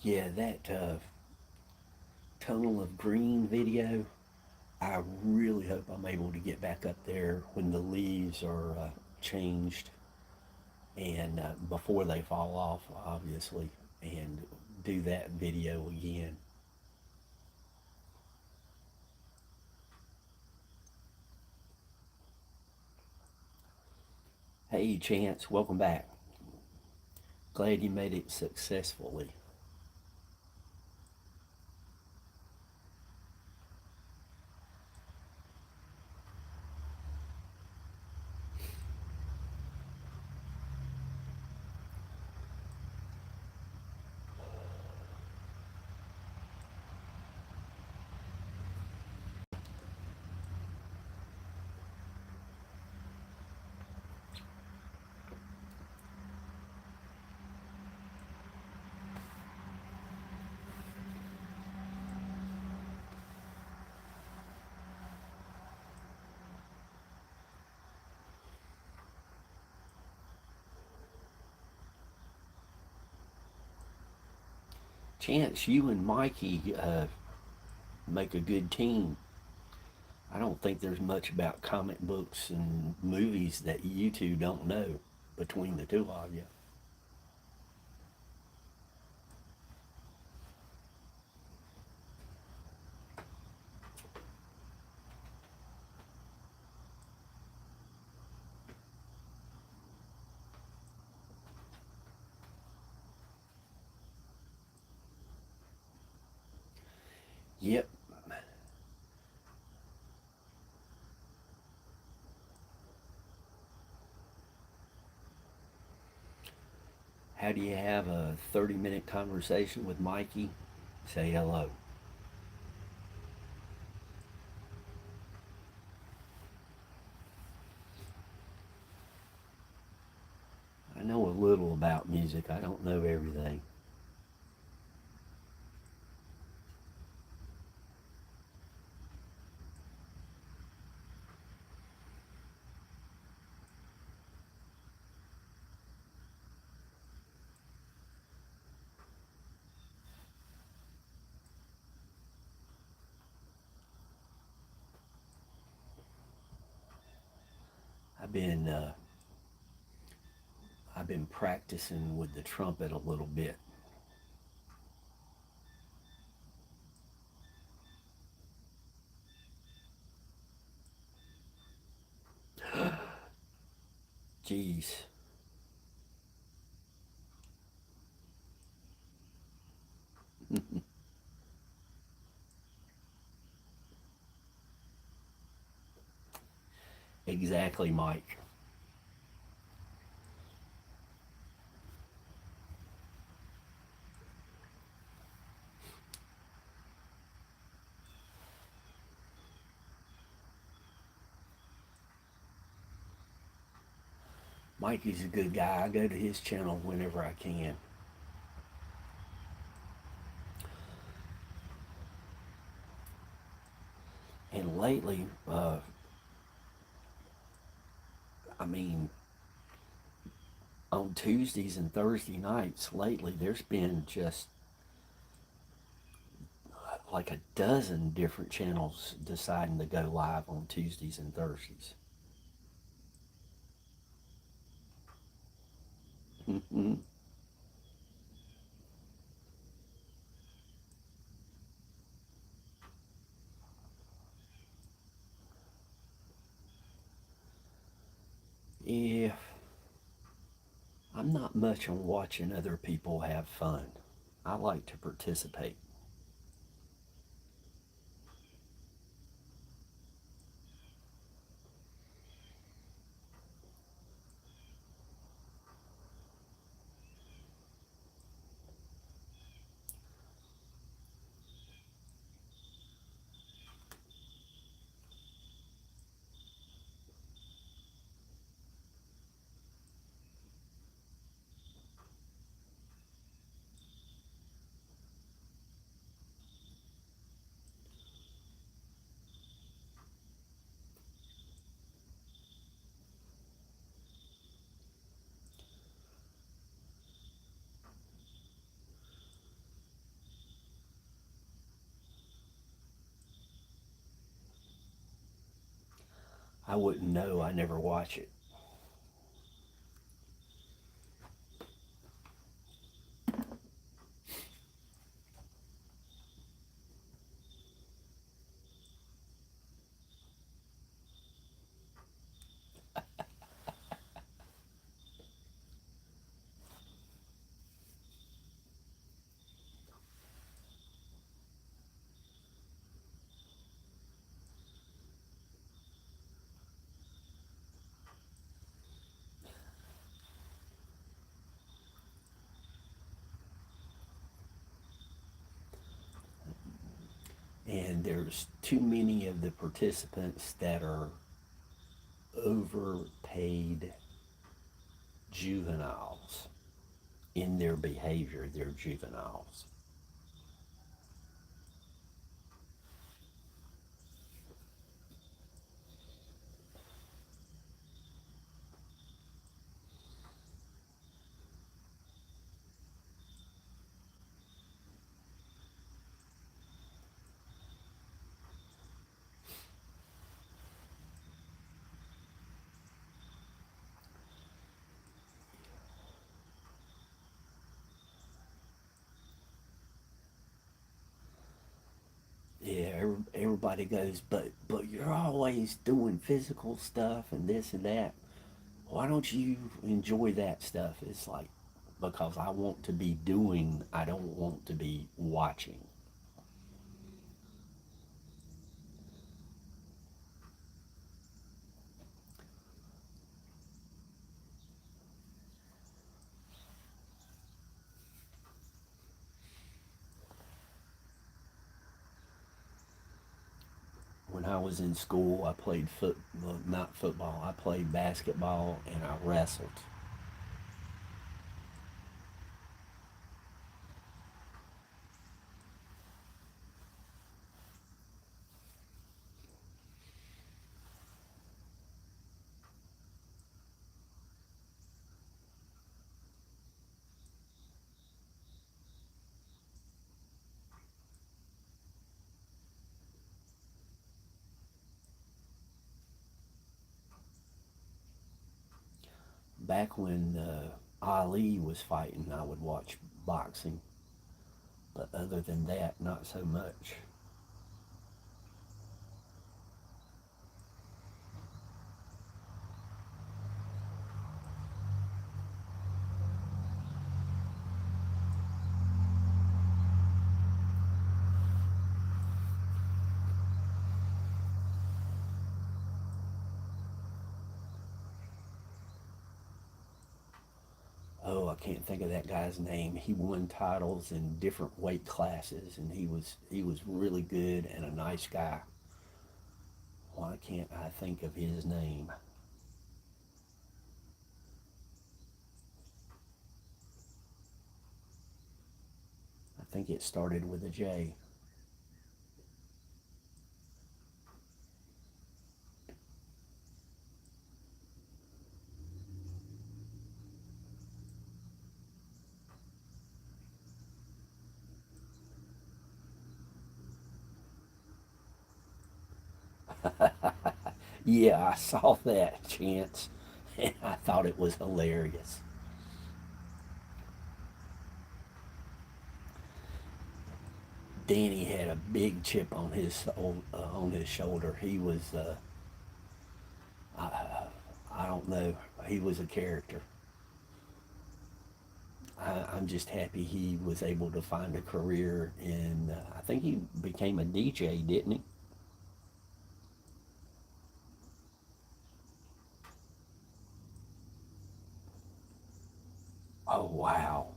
Yeah, that tunnel of green video, I really hope I'm able to get back up there when the leaves are changed and before they fall off, obviously, and do that video again. Hey, Chance, welcome back. Glad you made it successfully. Chance, you and Mikey make a good team. I don't think there's much about comic books and movies that you two don't know between the two of you. Yep. How do you have a 30-minute conversation with Mikey? Say hello. I know a little about music. I don't know everything. I've been uh, I've been practicing with the trumpet a little bit. Jeez. Exactly, Mike. Mikey's a good guy. I go to his channel whenever I can. And lately, I mean, on Tuesdays and Thursday nights lately, there's been just like a dozen different channels deciding to go live on Tuesdays and Thursdays. Mm-hmm. Yeah, I'm not much on watching other people have fun. I like to participate. I wouldn't know. I never watch it. And there's too many of the participants that are overpaid juveniles in their behavior. They're juveniles. Yeah, everybody goes, but you're always doing physical stuff and this and that. Why don't you enjoy that stuff? It's like because I want to be doing. I don't want to be watching. When I was in school, I played well, not football. I played basketball and I wrestled. Back when Ali was fighting, I would watch boxing, but other than that, not so much. Oh, I can't think of that guy's name. He won titles in different weight classes, and he was really good and a nice guy. Why can't I think of his name? think it started with a J. Yeah, I saw that, Chance, and I thought it was hilarious. Danny had a big chip on his shoulder. He was, I don't know, he was a character. I'm just happy he was able to find a career in. I think he became a DJ, didn't he? Oh wow!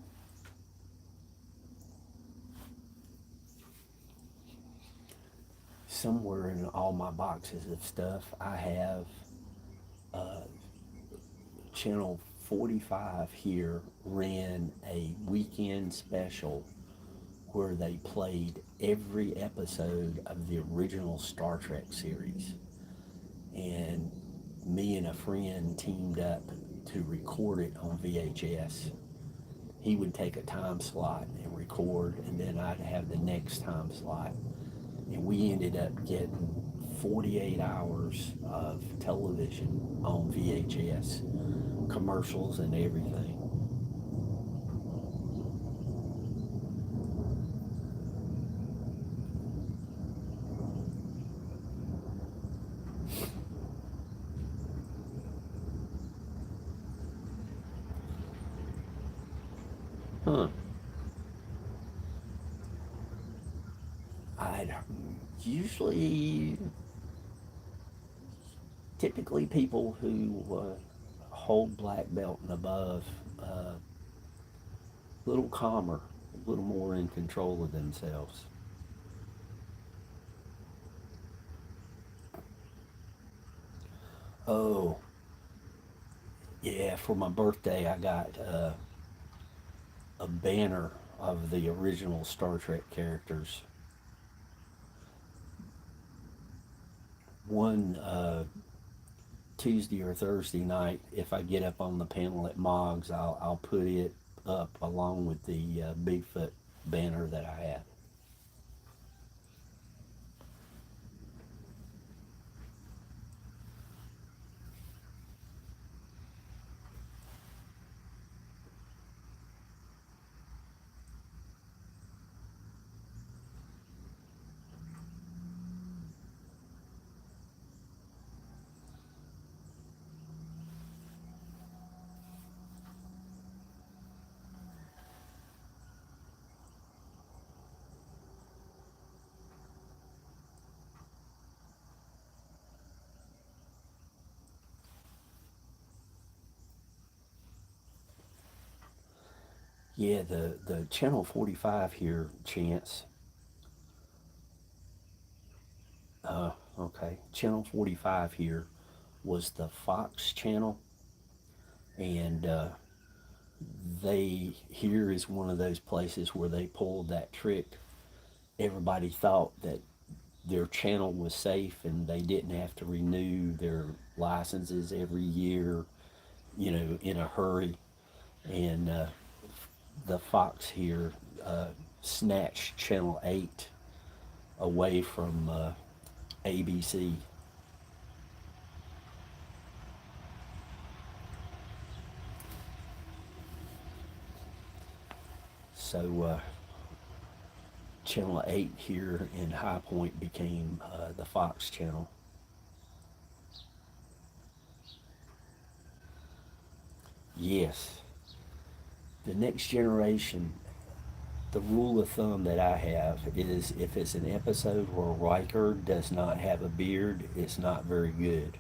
Somewhere in all my boxes of stuff, I have Channel 45 here ran a weekend special where they played every episode of the original Star Trek series. And me and a friend teamed up to record it on VHS. He would take a time slot and record, and then I'd have the next time slot. And we ended up getting 48 hours of television on VHS, commercials and everything. Huh. I'd usually, typically people who hold black belt and above, a little calmer, a little more in control of themselves. Oh, yeah, for my birthday, I got a banner of the original Star Trek characters. One Tuesday or Thursday night, if I get up on the panel at Moggs, I'll put it up along with the Bigfoot banner that I have. Yeah, the Channel 45 here, Chance. Okay, Channel 45 here was the Fox channel, and they here is one of those places where they pulled that trick. Everybody thought that their channel was safe and they didn't have to renew their licenses every year, in a hurry. And the Fox here snatched Channel 8 away from ABC. So Channel 8 here in High Point became the Fox channel. Yes, the next generation, the rule of thumb that I have is if it's an episode where Riker does not have a beard, it's not very good.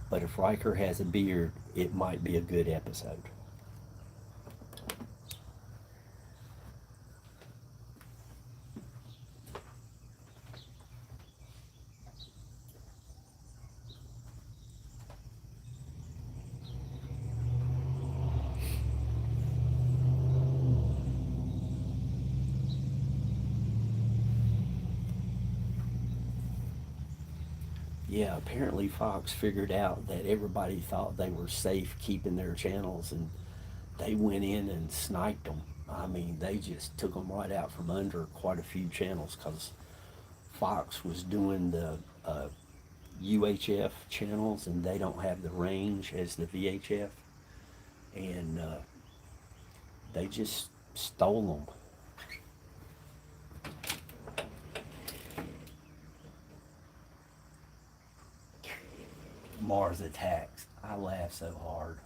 But if Riker has a beard, it might be a good episode. Yeah, apparently Fox figured out that everybody thought they were safe keeping their channels, and they went in and sniped them. I mean, they just took them right out from under quite a few channels because Fox was doing the UHF channels, and they don't have the range as the VHF, and they just stole them. Mars Attacks. I laugh so hard.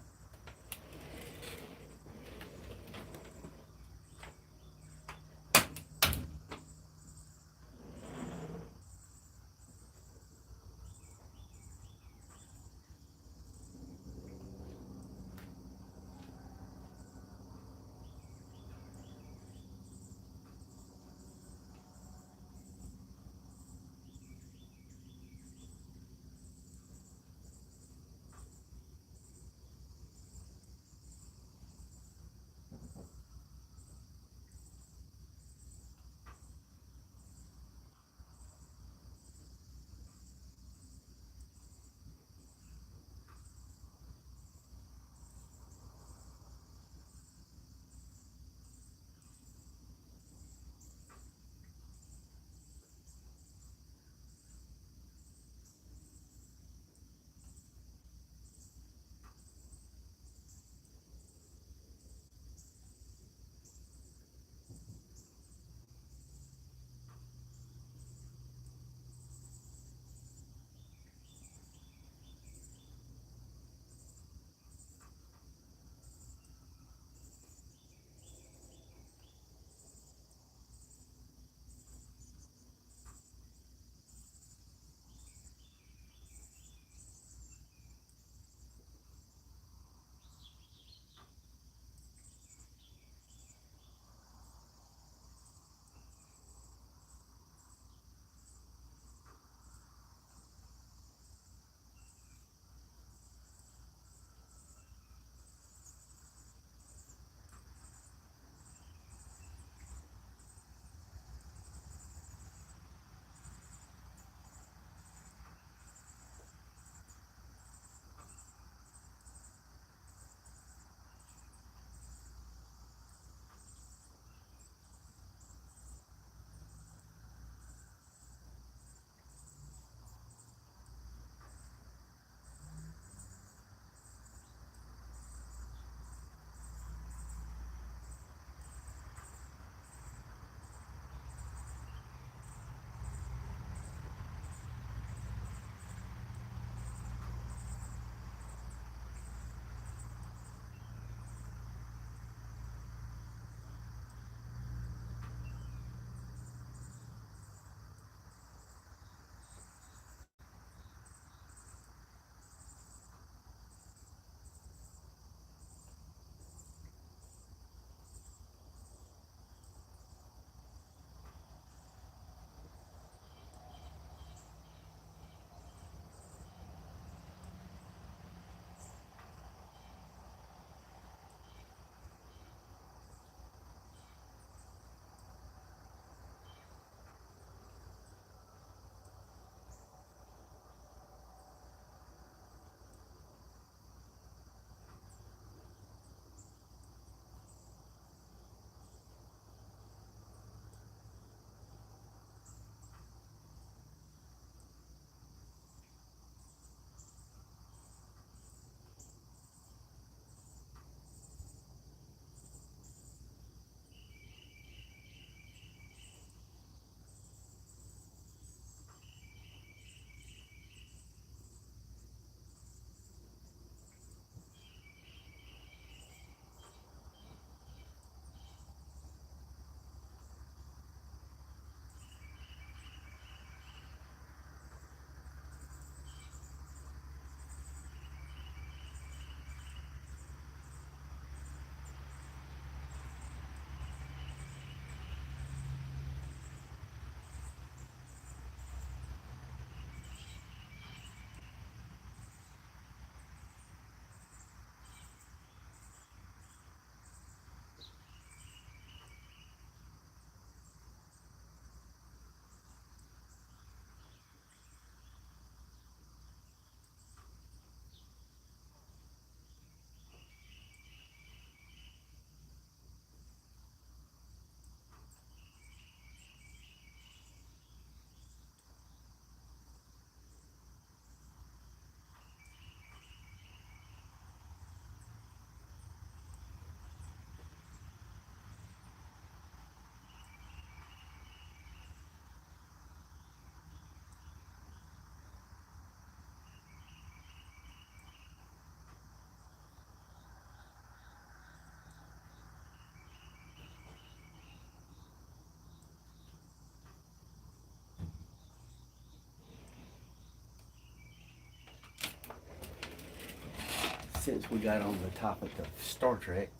since we got on the topic of Star Trek,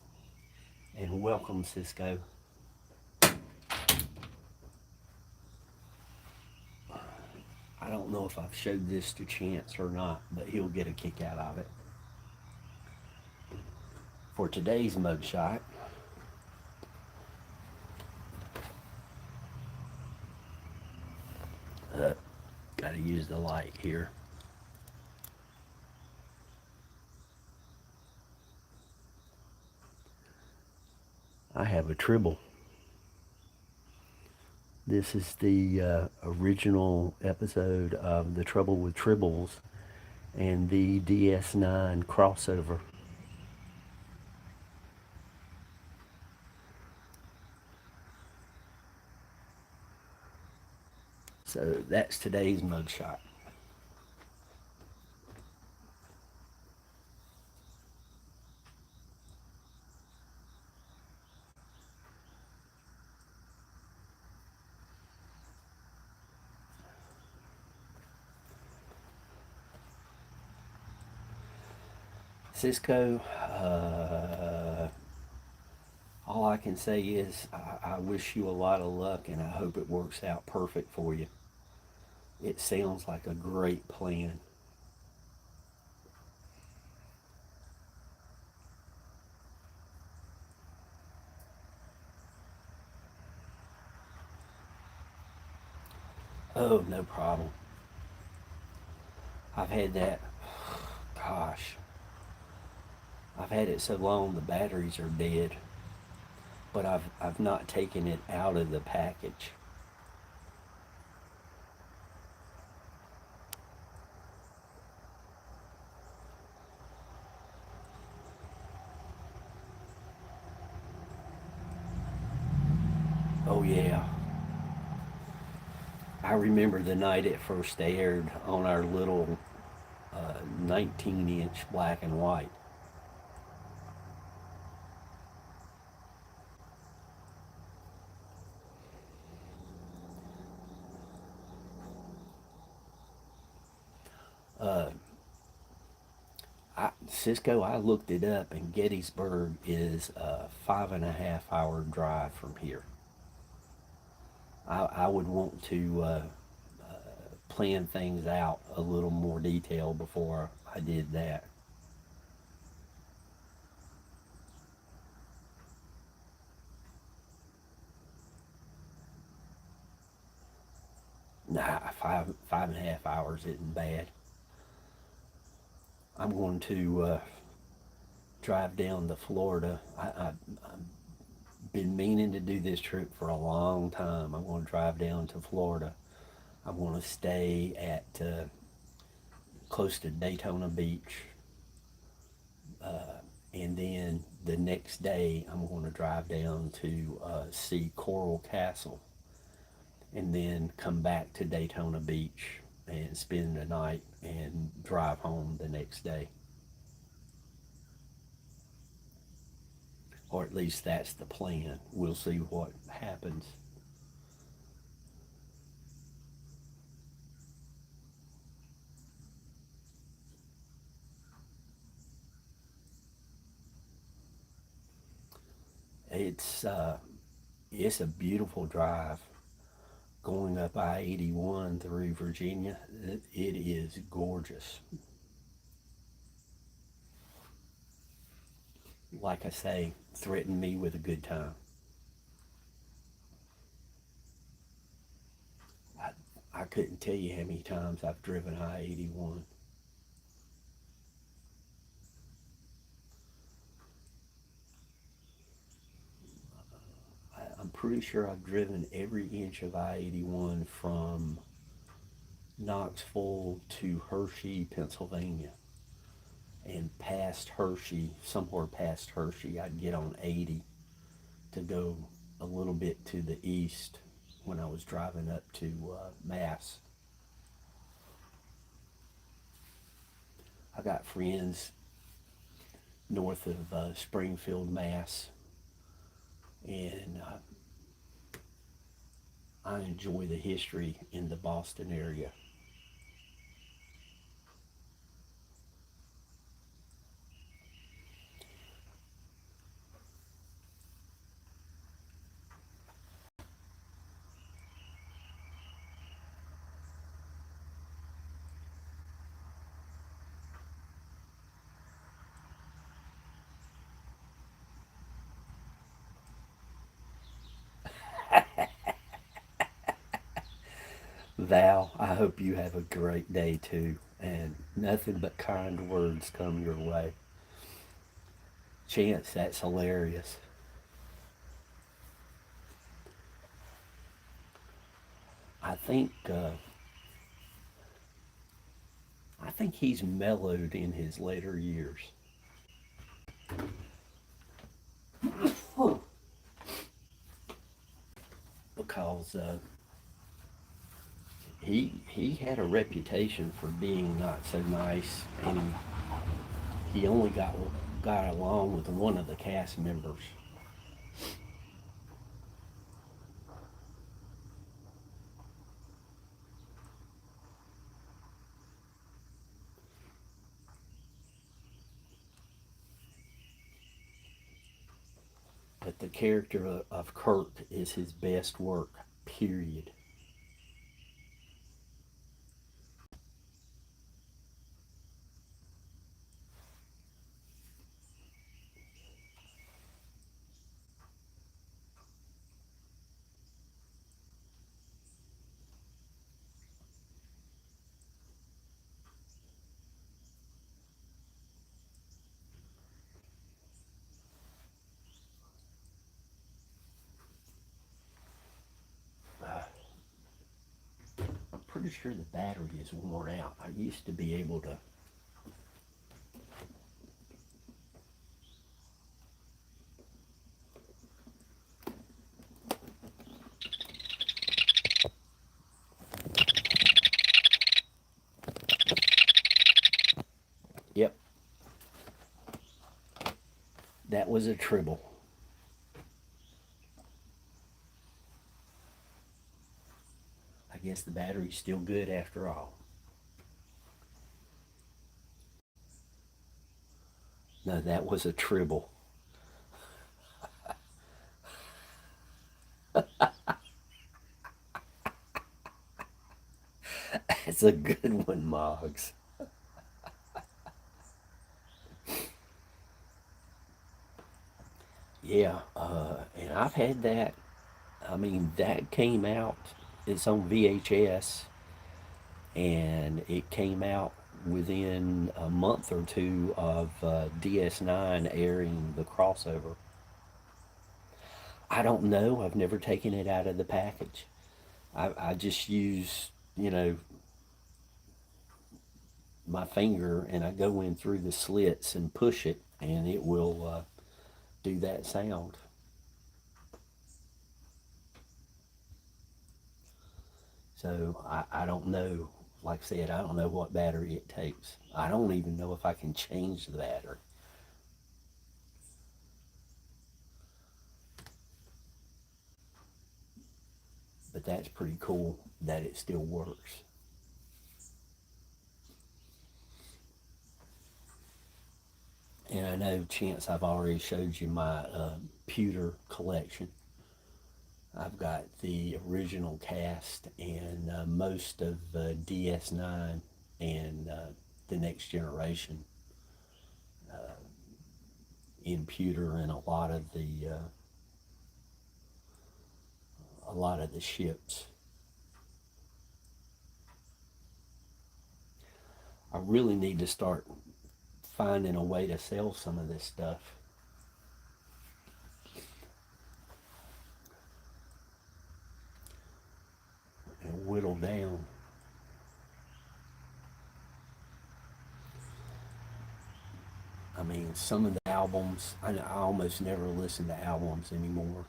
and welcome, Cisco. I don't know if I've showed this to Chance or not, but he'll get a kick out of it. For today's mugshot, got to use the light here. I have a Tribble. This is the original episode of The Trouble with Tribbles and the DS9 crossover. So that's today's mugshot. Cisco, all I can say is I wish you a lot of luck, and I hope it works out perfect for you. It sounds like a great plan. Oh, no problem. I've had that, gosh, I've had it so long the batteries are dead, but I've not taken it out of the package. Oh yeah, I remember the night it first aired on our little 19-inch black and white. Cisco, I looked it up, and Gettysburg is a 5.5 hour drive from here. I would want to plan things out a little more detail before I did that. Nah, 5.5 hours isn't bad. I'm going to drive down to Florida. I've been meaning to do this trip for a long time. I'm going to drive down to Florida. I'm going to stay at close to Daytona Beach. And then the next day, I'm going to drive down to see Coral Castle, and then come back to Daytona Beach and spend the night and drive home the next day. Or at least that's the plan. We'll see what happens. It's uh, it's a beautiful drive going up I-81 through Virginia. It is gorgeous. Like I say, threaten me with a good time. I, I couldn't tell you how many times I've driven I-81. I'm pretty sure I've driven every inch of I-81 from Knoxville to Hershey, Pennsylvania. And past Hershey, somewhere past Hershey, I'd get on 80 to go a little bit to the east when I was driving up to Mass. I got friends north of Springfield, Mass, and I enjoy the history in the Boston area. Val, I hope you have a great day too, and nothing but kind words come your way. Chance, that's hilarious. I think I think he's mellowed in his later years because he had a reputation for being not so nice, and he only got along with one of the cast members. But the character of Kurt is his best work, period. I'm pretty sure the battery is worn out. I used to be able to. Yep, that was a tribble. I guess the battery's still good after all. No, that was a tribble. That's a good one, Moggs. Yeah, and I've had that. I mean, that came out. It's on VHS, and it came out within a month or two of DS9 airing the crossover. I don't know. I've never taken it out of the package. I just use, my finger and I go in through the slits and push it, and it will do that sound. So I don't know. Like I said, I don't know what battery it takes. I don't even know if I can change the battery. But that's pretty cool that it still works. And I know, Chance, I've already showed you my pewter collection. I've got the original cast and most of DS9 and the next generation in pewter, and a lot of the ships. I really need to start finding a way to sell some of this stuff and whittle down. I mean, some of the albums, I almost never listen to albums anymore.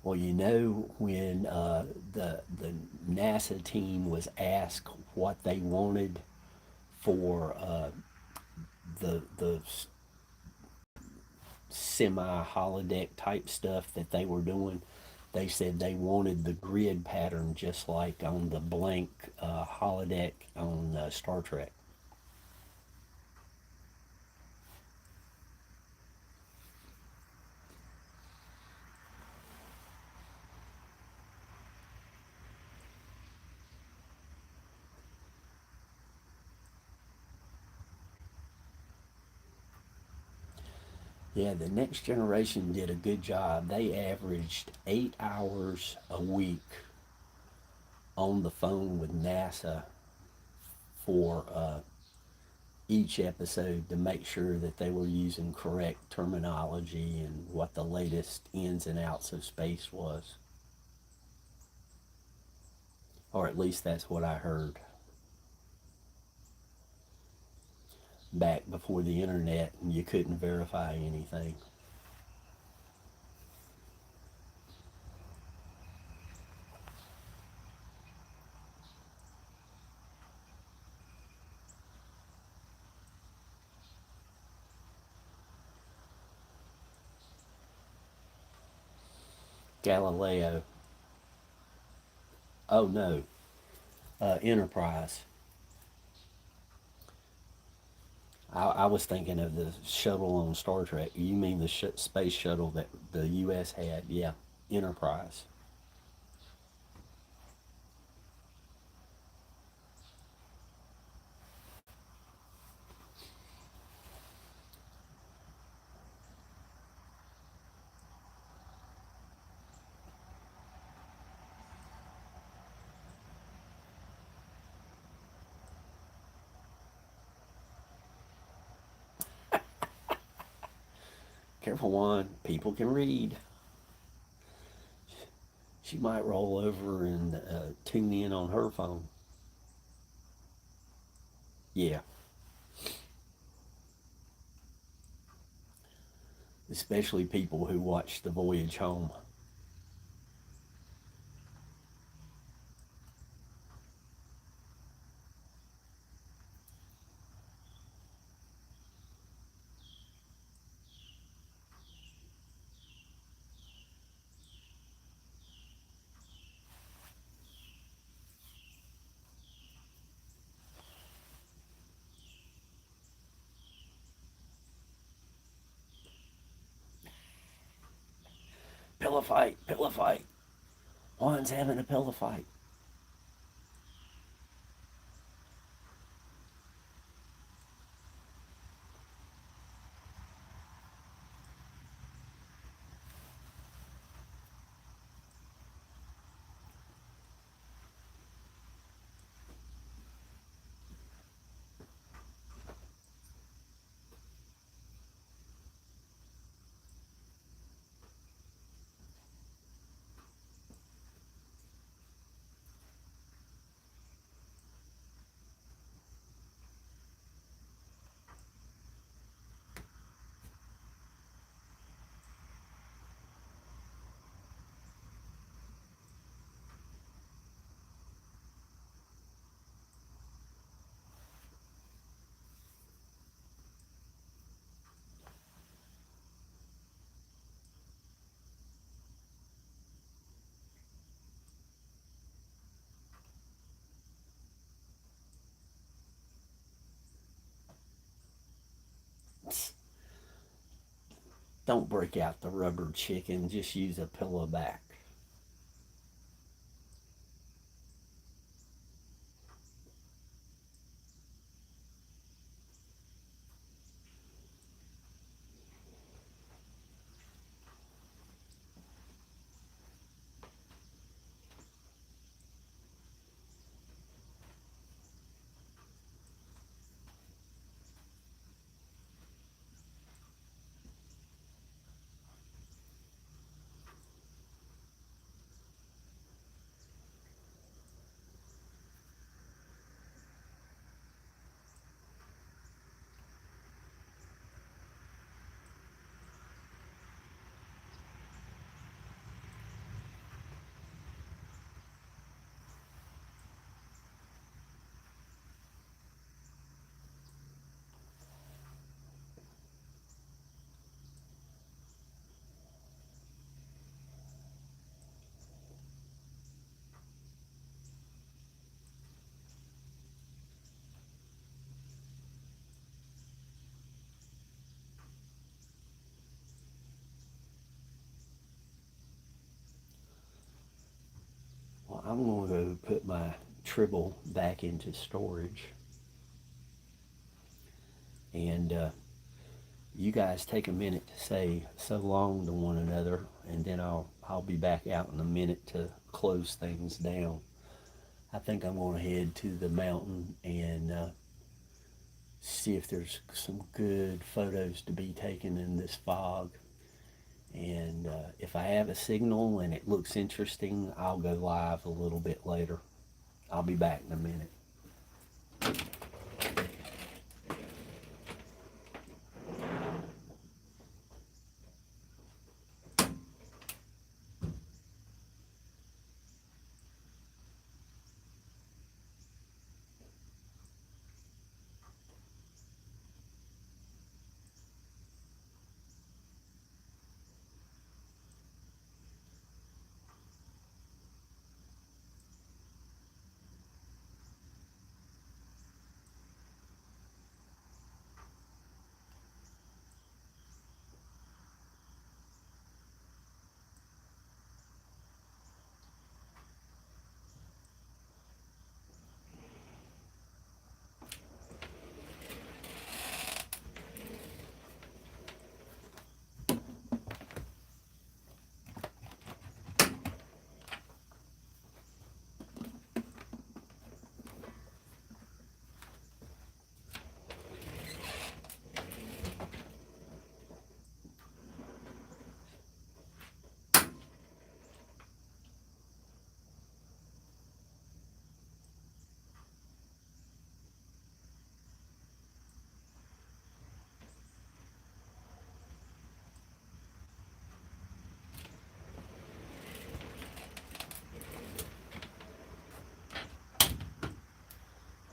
Well, when the NASA team was asked what they wanted for the semi holodeck type stuff that they were doing, they said they wanted the grid pattern just like on the blank holodeck on Star Trek. Yeah, the Next Generation did a good job. They averaged 8 hours a week on the phone with NASA for each episode to make sure that they were using correct terminology and what the latest ins and outs of space was. Or at least that's what I heard back before the internet and you couldn't verify anything. Galileo. Oh no, Enterprise. I was thinking of the shuttle on Star Trek. You mean the space shuttle that the U.S. had? Yeah, Enterprise. Careful, one. People can read. She might roll over and tune in on her phone. Yeah, especially people who watch The Voyage Home. Pillow fight, pillow fight. Juan's having a pillow fight. Don't break out the rubber chicken. Just use a pillow back. Well, I'm going to put my Tribble back into storage. And you guys take a minute to say so long to one another, and then I'll be back out in a minute to close things down. I think I'm going to head to the mountain and see if there's some good photos to be taken in this fog. And if I have a signal and it looks interesting, I'll go live a little bit later. I'll be back in a minute.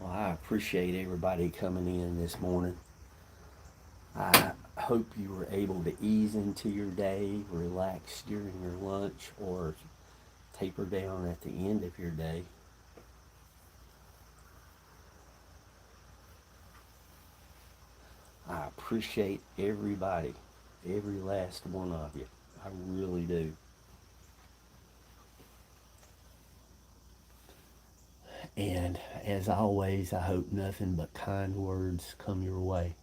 Well, I appreciate everybody coming in this morning. I hope you were able to ease into your day, relax during your lunch, or taper down at the end of your day. I appreciate everybody, every last one of you. I really do. And as always, I hope nothing but kind words come your way.